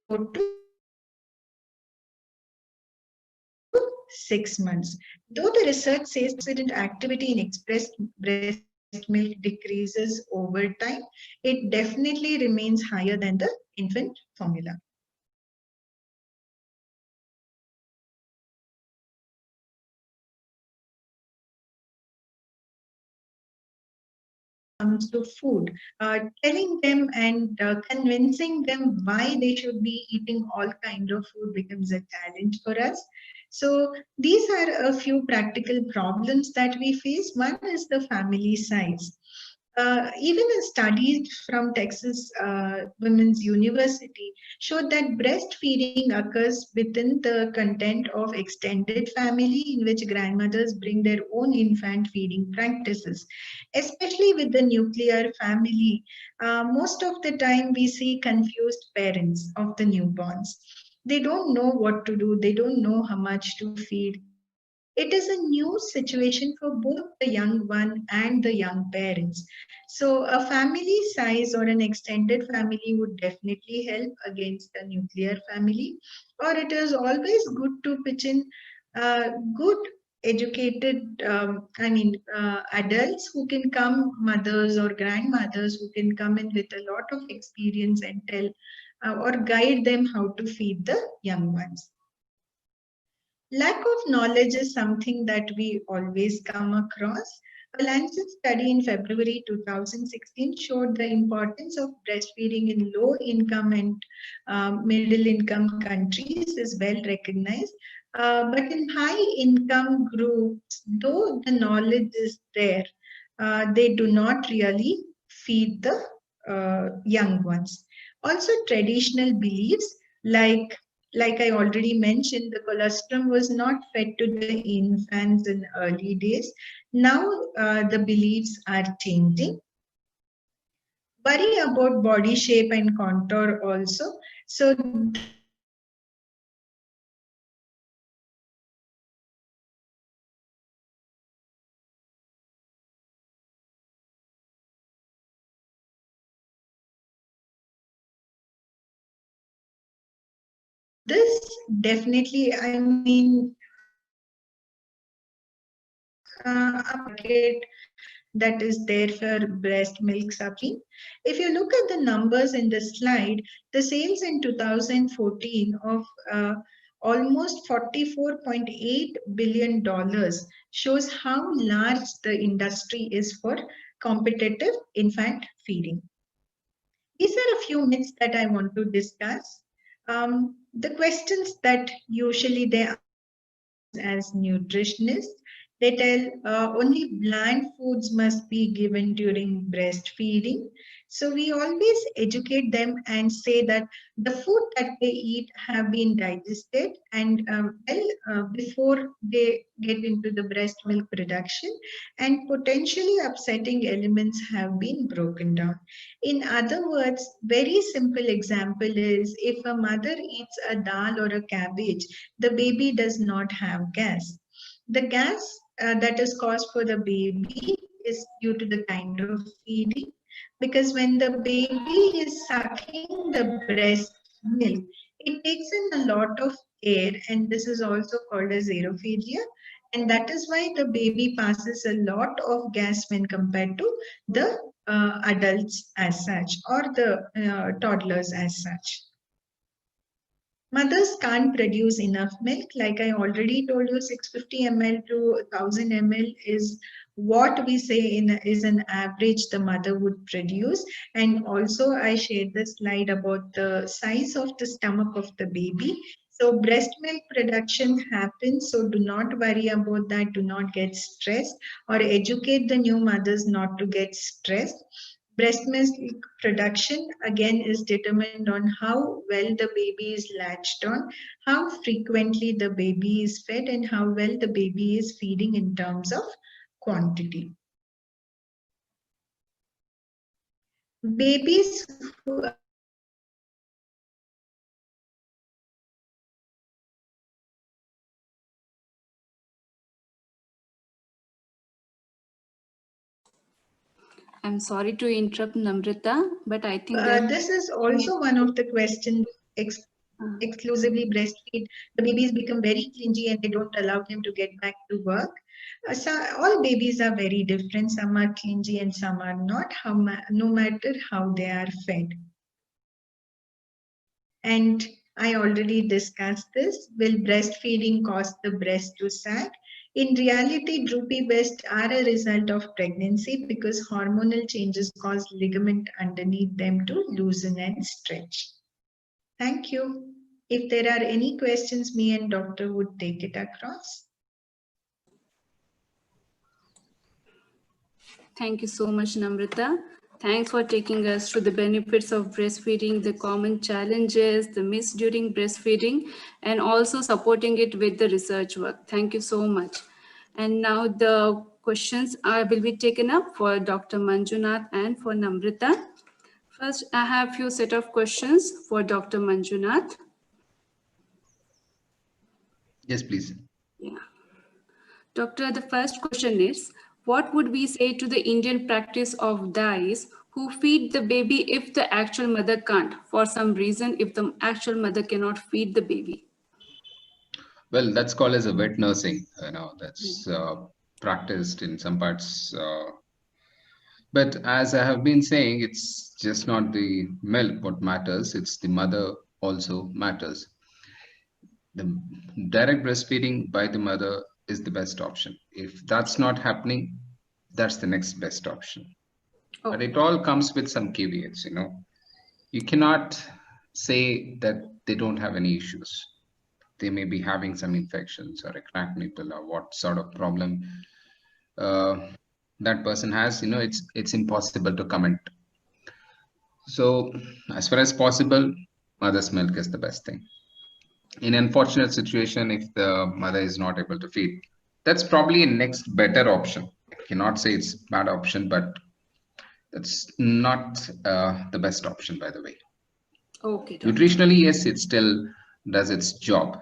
to 6 months. Though the research says antioxidant activity in expressed breast milk decreases over time, it definitely remains higher than the infant formula. Comes to food, telling them and convincing them why they should be eating all kind of food becomes a challenge for us. So these are a few practical problems that we face. One is the family size. Even a study from Texas Women's University showed that breastfeeding occurs within the content of extended family in which grandmothers bring their own infant feeding practices, especially with the nuclear family. Most of the time we see confused parents of the newborns. They don't know what to do. They don't know how much to feed. It is a new situation for both the young one and the young parents. So a family size or an extended family would definitely help against the nuclear family. Or it is always good to pitch in good educated, adults who can come, mothers or grandmothers who can come in with a lot of experience and tell or guide them how to feed the young ones. Lack of knowledge is something that we always come across. A Lancet study in February 2016 showed the importance of breastfeeding in low income and middle income countries is well recognized. But in high income groups, though the knowledge is there, they do not really feed the young ones. Also, traditional beliefs like I already mentioned, the colostrum was not fed to the infants in early days. Now the beliefs are changing. Worry about body shape and contour also. So this definitely, I mean, a market that is there for breast milk supply. If you look at the numbers in the slide, the sales in 2014 of almost $44.8 billion shows how large the industry is for competitive infant feeding. These are a few myths that I want to discuss. The questions that usually they ask as nutritionists, they tell only bland foods must be given during breastfeeding. So we always educate them and say that the food that they eat have been digested and before they get into the breast milk production, and potentially upsetting elements have been broken down. In other words, very simple example is if a mother eats a dal or a cabbage, the baby does not have gas. The gas that is caused for the baby is due to the kind of feeding, because when the baby is sucking the breast milk, it takes in a lot of air, and this is also called as aerophagia, and that is why the baby passes a lot of gas when compared to the adults as such, or the toddlers as such. Mothers can't produce enough milk. Like I already told you, 650 ml to 1000 ml is what we say is an average the mother would produce. And also I shared the slide about the size of the stomach of the baby. So breast milk production happens. So do not worry about that. Do not get stressed, or educate the new mothers not to get stressed. Breast milk production again is determined on how well the baby is latched on, how frequently the baby is fed, and how well the baby is feeding in terms of quantity. Babies who I'm sorry to interrupt, Namrita, but I think that this is also one of the questions. Exclusively breastfeed, the babies become very clingy and they don't allow them to get back to work. So all babies are very different. Some are clingy and some are not, no matter how they are fed. And I already discussed this. Will breastfeeding cause the breast to sag? In reality, droopy breasts are a result of pregnancy because hormonal changes cause ligament underneath them to loosen and stretch. Thank you. If there are any questions, me and doctor would take it across. Thank you so much, Namrata. Thanks for taking us through the benefits of breastfeeding, the common challenges, the myths during breastfeeding, and also supporting it with the research work. Thank you so much. And now the questions will be taken up for Dr. Manjunath and for Namrata. First, I have few set of questions for Dr. Manjunath. Yes, please. Yeah. Doctor, the first question is, what would we say to the Indian practice of dyes who feed the baby if the actual mother can't, for some reason, if the actual mother cannot feed the baby? Well, that's called as a wet nursing. That's practiced in some parts. But as I have been saying, it's just not the milk what matters, it's the mother also matters. The direct breastfeeding by the mother is the best option. If that's not happening, that's the next best option. Oh. But it all comes with some caveats, You cannot say that they don't have any issues. They may be having some infections or a cracked nipple or what sort of problem that person has, it's impossible to comment. So as far as possible, mother's milk is the best thing. In an unfortunate situation, if the mother is not able to feed, that's probably a next better option. I cannot say it's bad option, but that's not the best option, by the way. Okay. Doctor. Nutritionally, yes, it still does its job.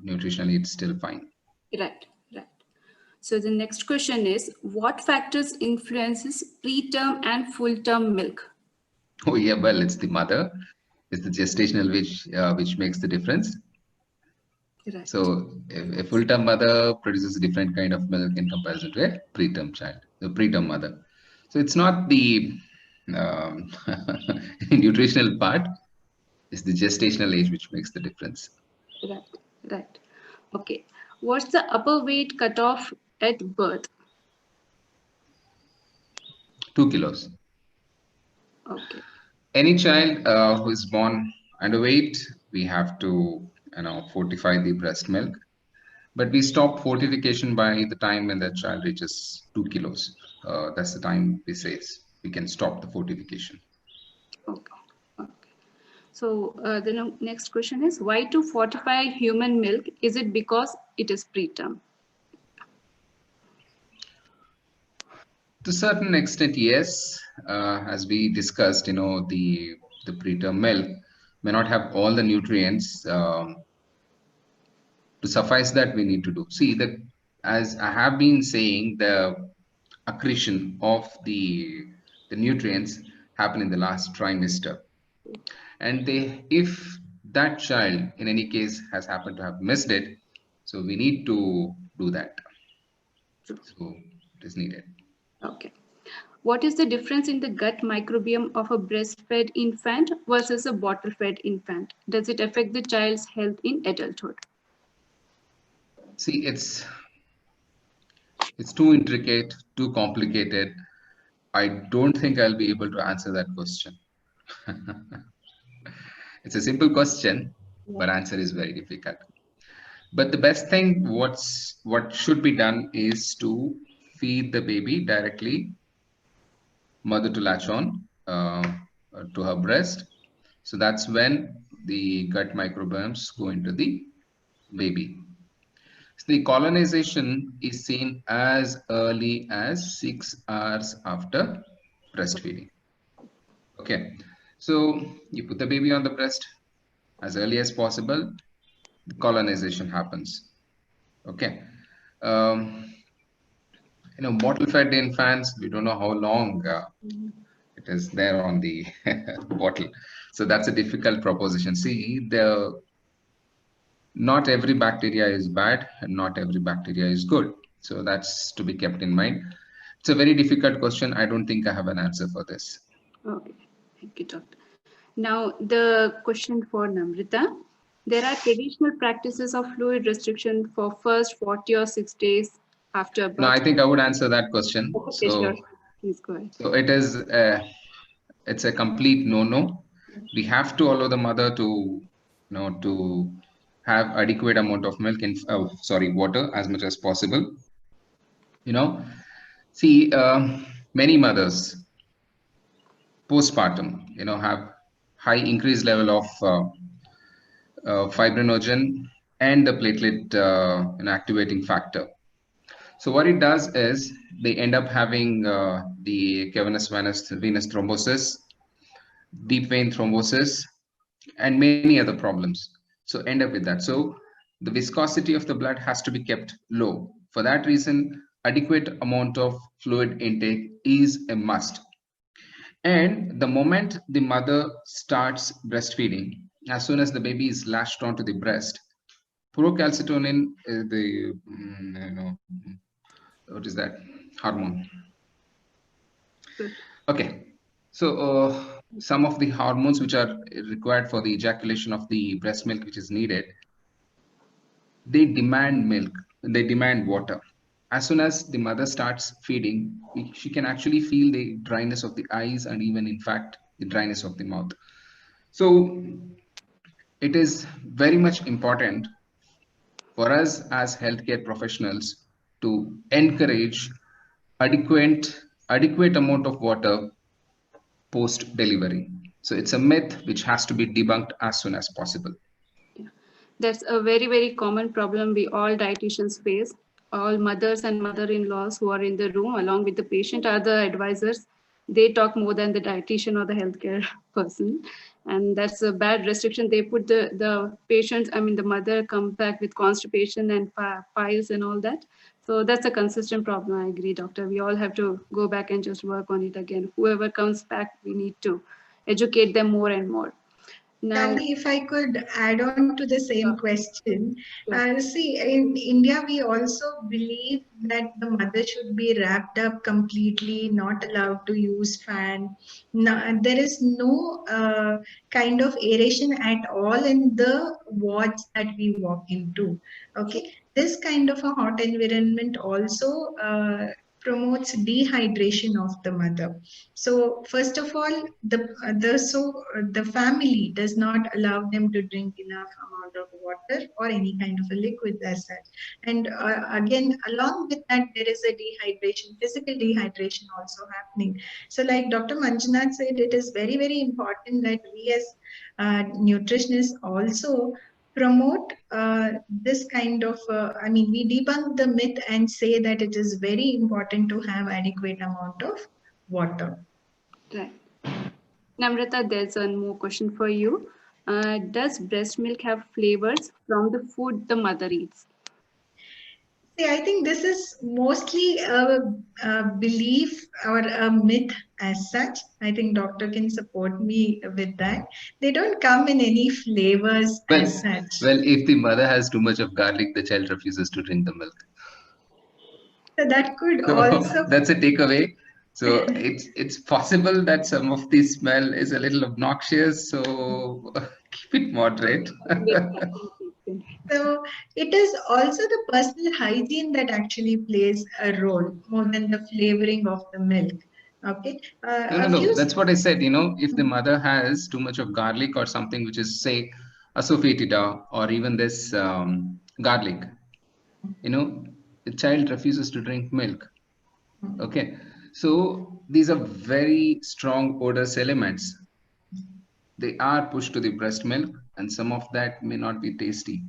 Nutritionally, it's still fine. Right. So the next question is, what factors influences preterm and full-term milk? Oh yeah, well, it's the mother, it's the gestational which makes the difference. Right. So a full-term mother produces a different kind of milk in comparison to a preterm child, the preterm mother. So it's not the nutritional part, it's the gestational age which makes the difference. Right. Okay. What's the upper weight cutoff at birth? 2 kilos. Okay. Any child who is born underweight, we have to fortify the breast milk. But we stop fortification by the time when that child reaches 2 kilos. That's the time we say we can stop the fortification. Okay. So the next question is, why to fortify human milk? Is it because it is preterm? To a certain extent, yes. As we discussed, the preterm milk may not have all the nutrients. To suffice that, we need to do. See, as I have been saying, the accretion of the nutrients happen in the last trimester. And if that child, in any case, has happened to have missed it, so we need to do that. So it is needed. Okay. What is the difference in the gut microbiome of a breastfed infant versus a bottle-fed infant? Does it affect the child's health in adulthood? See, it's too intricate, too complicated. I don't think I'll be able to answer that question. It's a simple question, but answer is very difficult. But the best thing, what should be done is to feed the baby directly, mother to latch on to her breast. So that's when the gut microbiomes go into the baby. So the colonization is seen as early as 6 hours after breastfeeding. Okay, so you put the baby on the breast as early as possible, the colonization happens. Okay, bottle-fed infants, we don't know how long it is there on the bottle. So that's a difficult proposition. See, not every bacteria is bad and not every bacteria is good. So that's to be kept in mind. It's a very difficult question. I don't think I have an answer for this. Okay, thank you, doctor. Now the question for Namrata. There are traditional practices of fluid restriction for first 40 or 6 days after birth. No, I think I would answer that question. Okay, sure. Please go ahead. So it's a complete no-no. We have to allow the mother to have adequate amount of milk water as much as possible. See, many mothers postpartum, have high increased level of fibrinogen and the platelet activating factor. So what it does is they end up having the cavernous venous thrombosis, deep vein thrombosis, and many other problems. So end up with that. So the viscosity of the blood has to be kept low. For that reason, adequate amount of fluid intake is a must. And the moment the mother starts breastfeeding, as soon as the baby is latched onto the breast, procalcitonin is the, what is that hormone? Okay, so some of the hormones which are required for the ejaculation of the breast milk, which is needed, they demand milk, they demand water. As soon as the mother starts feeding, she can actually feel the dryness of the eyes and even, in fact, the dryness of the mouth. So it is very much important for us as healthcare professionals to encourage adequate amount of water post delivery. So it's a myth which has to be debunked as soon as possible. That's a very, very common problem we all dietitians face. All mothers and mother-in-laws who are in the room along with the patient are the advisors. They talk more than the dietitian or the healthcare person. And that's a bad restriction. They put the patient, the mother comes back with constipation and piles and all that. So that's a consistent problem. I agree, doctor. We all have to go back and just work on it again. Whoever comes back, we need to educate them more and more. Now, Sally, if I could add on to the same question, see, in India, we also believe that the mother should be wrapped up completely, not allowed to use fan. No, there is no kind of aeration at all in the wards that we walk into. Okay, this kind of a hot environment also promotes dehydration of the mother. So first of all, the family does not allow them to drink enough amount of water or any kind of a liquid as such. And again, along with that, there is a dehydration, physical dehydration also happening. So like Dr. Manjunath said, it is very, very important that we as nutritionists also promote this kind of, we debunk the myth and say that it is very important to have adequate amount of water. Right. Namrata, there's one more question for you. Does breast milk have flavors from the food the mother eats? See, I think this is mostly a belief or a myth as such. I think doctor can support me with that. They don't come in any flavors as such. Well, if the mother has too much of garlic, the child refuses to drink the milk. So that could also... That's a takeaway. So it's possible that some of the smell is a little obnoxious. So keep it moderate. So it is also the personal hygiene that actually plays a role more than the flavoring of the milk. Okay. No. That's what I said. If the mother has too much of garlic or something which is, say, asafoetida or even this garlic, the child refuses to drink milk. Okay. So these are very strong odorous elements. They are pushed to the breast milk, and some of that may not be tasty.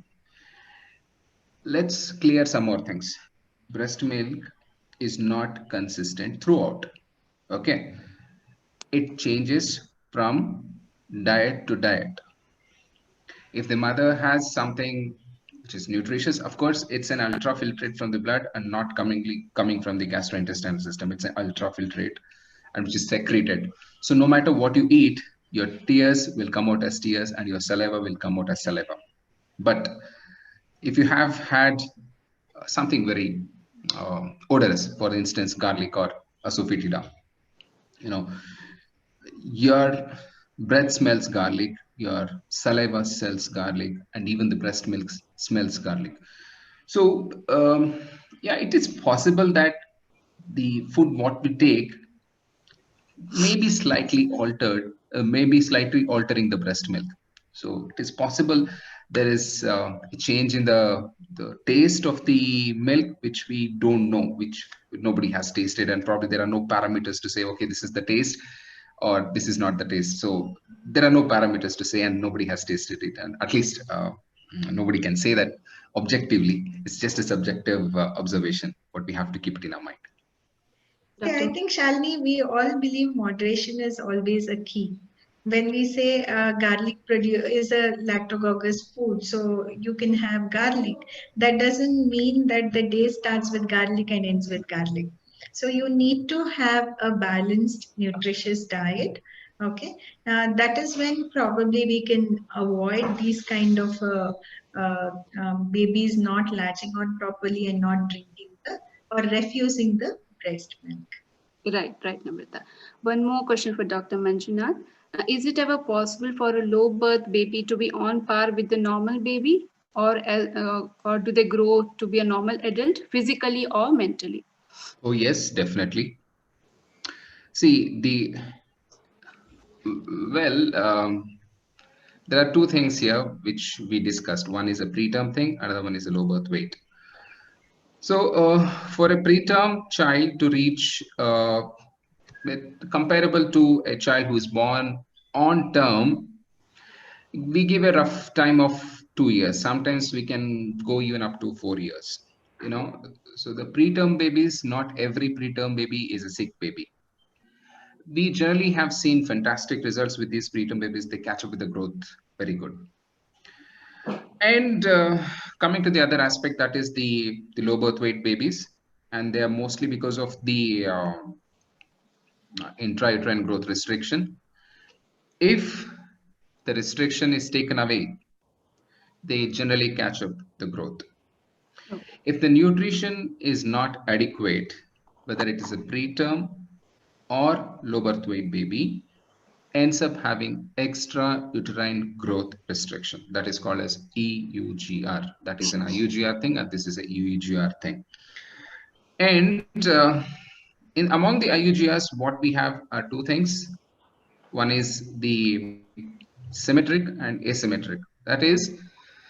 Let's clear some more things. Breast milk is not consistent throughout. Okay. It changes from diet to diet. If the mother has something which is nutritious, of course, it's an ultrafiltrate from the blood and not coming from the gastrointestinal system. It's an ultrafiltrate and which is secreted. So no matter what you eat, your tears will come out as tears and your saliva will come out as saliva. But if you have had something very odorous, for instance, garlic or asafoetida, your breath smells garlic, your saliva smells garlic, and even the breast milk smells garlic. So it is possible that the food what we take may be slightly altered, maybe slightly altering the breast milk. So it is possible there is a change in the taste of the milk, which we don't know, which nobody has tasted, and probably there are no parameters to say, okay, this is the taste or this is not the taste. So there are no parameters to say, and nobody has tasted it, and at least nobody can say that objectively. It's just a subjective observation, but we have to keep it in our mind. Yeah, I think, Shalini, we all believe moderation is always a key. When we say garlic is a lactobacillus food, so you can have garlic, that doesn't mean that the day starts with garlic and ends with garlic. So you need to have a balanced, nutritious diet. Okay, that is when probably we can avoid these kind of babies not latching on properly and not drinking or refusing the breast milk. Right, Namrata. One more question for Dr. Manjunath. Is it ever possible for a low birth baby to be on par with the normal baby, or do they grow to be a normal adult physically or mentally? Oh yes, definitely. See, there are two things here which we discussed. One is a preterm thing, another one is a low birth weight. So for a preterm child to reach comparable to a child who is born on term, we give a rough time of 2 years. Sometimes we can go even up to 4 years. So the preterm babies, not every preterm baby is a sick baby. We generally have seen fantastic results with these preterm babies. They catch up with the growth very good. And coming to the other aspect, that is the low birth weight babies, and they are mostly because of the intrauterine growth restriction. If the restriction is taken away, they generally catch up the growth. Okay. If the nutrition is not adequate, whether it is a preterm or low birth weight baby, ends up having extra uterine growth restriction. That is called as EUGR. That is an IUGR thing, and this is a EUGR thing. And among the IUGRs, what we have are two things. One is the symmetric and asymmetric. That is,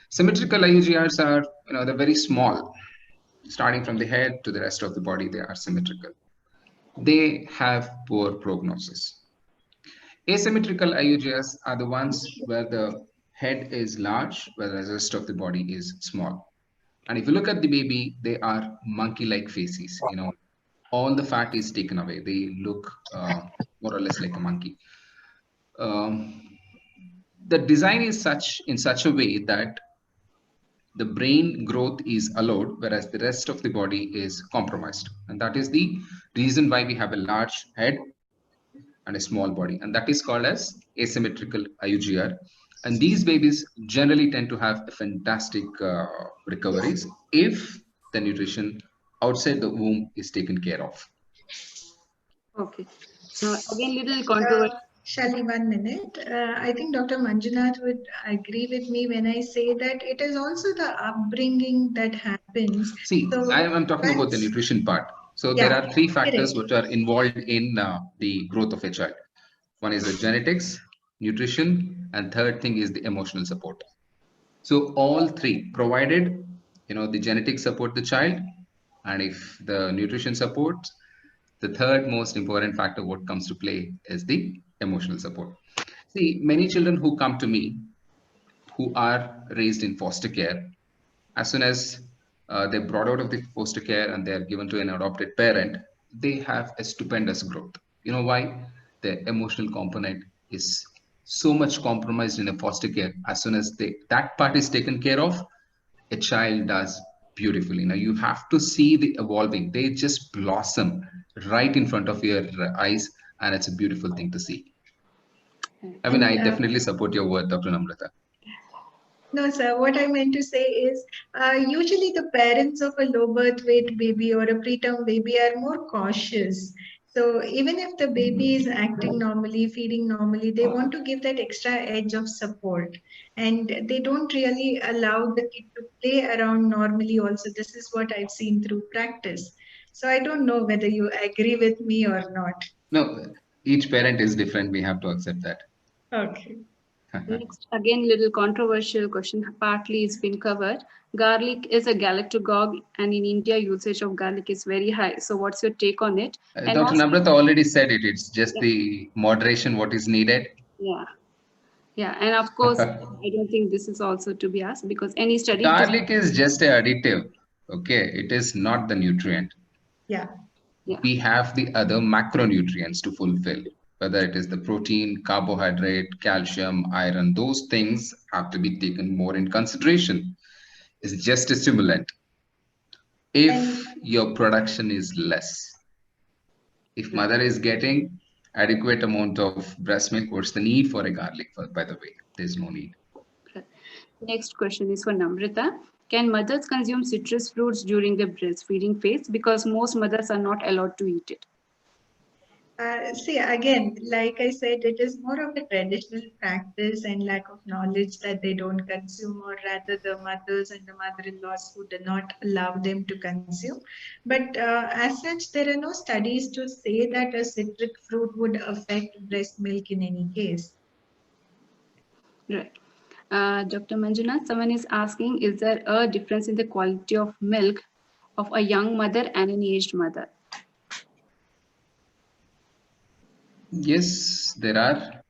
symmetrical IUGRs are, they're very small. Starting from the head to the rest of the body, they are symmetrical. They have poor prognosis. Asymmetrical IUGRs are the ones where the head is large, whereas the rest of the body is small. And if you look at the baby, they are monkey-like faces. All the fat is taken away. They look more or less like a monkey. The design is in such a way that the brain growth is allowed, whereas the rest of the body is compromised. And that is the reason why we have a large head and a small body. And that is called as asymmetrical IUGR. And these babies generally tend to have fantastic recoveries if the nutrition outside the womb is taken care of. Okay. So again, little controversy. Shali, 1 minute. I think Dr. Manjunath would agree with me when I say that it is also the upbringing that happens. See, So I'm talking about the nutrition part. So there are three factors which are involved in the growth of a child. One is the genetics, nutrition, and third thing is the emotional support. So all three, provided the genetics support the child, and if the nutrition supports, the third most important factor what comes to play is the emotional support. See, many children who come to me who are raised in foster care, as soon as they're brought out of the foster care and they're given to an adopted parent, they have a stupendous growth. You know why? The emotional component is so much compromised in a foster care. As soon as that part is taken care of, a child does beautifully. Now you have to see the evolving. They just blossom right in front of your eyes, and it's a beautiful thing to see. I mean, I definitely support your word, Dr. Namrata. No, sir. What I meant to say is, usually the parents of a low birth weight baby or a preterm baby are more cautious. So even if the baby is acting normally, feeding normally, they want to give that extra edge of support. And they don't really allow the kid to play around normally also. This is what I've seen through practice. So I don't know whether you agree with me or not. No, each parent is different. We have to accept that. Okay. Next, again, little controversial question, partly it's been covered. Garlic is a galactagogue, and in India, usage of garlic is very high. So what's your take on it? And Dr. also, Namrata already said it. It's just yeah, the moderation what is needed. yeah, yeah. And of course, I don't think this is also to be asked because any study to Garlic is just an additive. Okay, it is not the nutrient. Yeah. yeah, We have the other macronutrients to fulfill, whether it is the protein, carbohydrate, calcium, iron. Those things have to be taken more in consideration. It's just a stimulant. If And your production is less, if mother is getting adequate amount of breast milk, what's the need for a garlic? By the way, there's no need. next question is for Namrata. Can mothers consume citrus fruits during the breastfeeding phase? Because most mothers are not allowed to eat it. see, again, like I said, it is more of a traditional practice and lack of knowledge that they don't consume, or rather, the mothers and the mother-in-laws who do not allow them to consume. But as such, there are no studies to say that a citric fruit would affect breast milk in any case. Right. Dr. Manjunath, someone is asking, is there a difference in the quality of milk of a young mother and an aged mother? Yes, there are,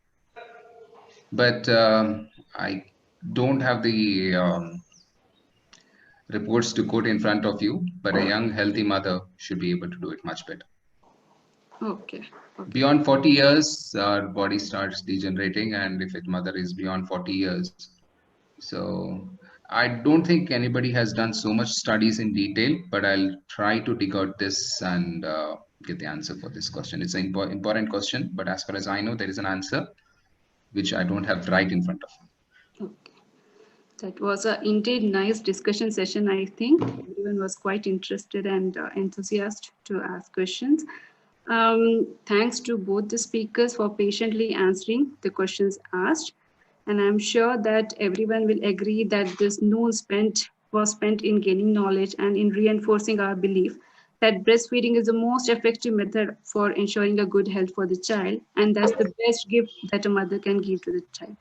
but I don't have the reports to quote in front of you, but a young, healthy mother should be able to do it much better. Okay. Okay. Beyond 40 years, our body starts degenerating, and if a mother is beyond 40 years, so I don't think anybody has done so much studies in detail, but I'll try to dig out this and get the answer for this question. It's an important question, but as far as I know, there is an answer which I don't have right in front of me. Okay. That was a indeed nice discussion session. I think everyone was quite interested and enthusiastic to ask questions. Thanks to both the speakers for patiently answering the questions asked. And I'm sure that everyone will agree that this noon was spent in gaining knowledge and in reinforcing our belief that breastfeeding is the most effective method for ensuring a good health for the child, and that's the best gift that a mother can give to the child.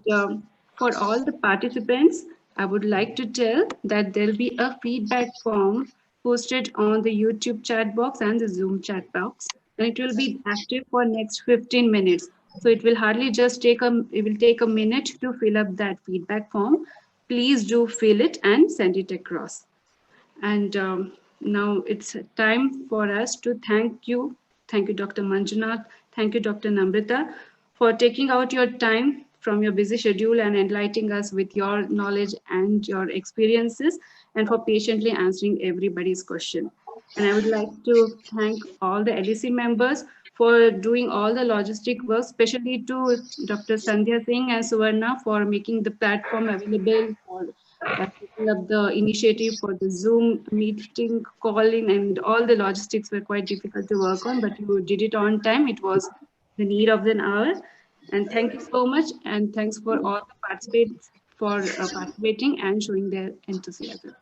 And, for all the participants, I would like to tell that there'll be a feedback form posted on the YouTube chat box and the Zoom chat box, and it will be active for next 15 minutes. So it will hardly just it will take a minute to fill up that feedback form. Please do fill it and send it across. And now it's time for us to thank you. Thank you, Dr. Manjunath. Thank you, Dr. Namrata, for taking out your time from your busy schedule and enlightening us with your knowledge and your experiences, and for patiently answering everybody's question. And I would like to thank all the LEC members for doing all the logistic work, especially to Dr. Sandhya Singh and Suvarna for making the platform available, for taking up the initiative for the Zoom meeting, calling, and all the logistics were quite difficult to work on, but you did it on time. It was the need of the hour. And thank you so much. And thanks for all the participants for participating and showing their enthusiasm.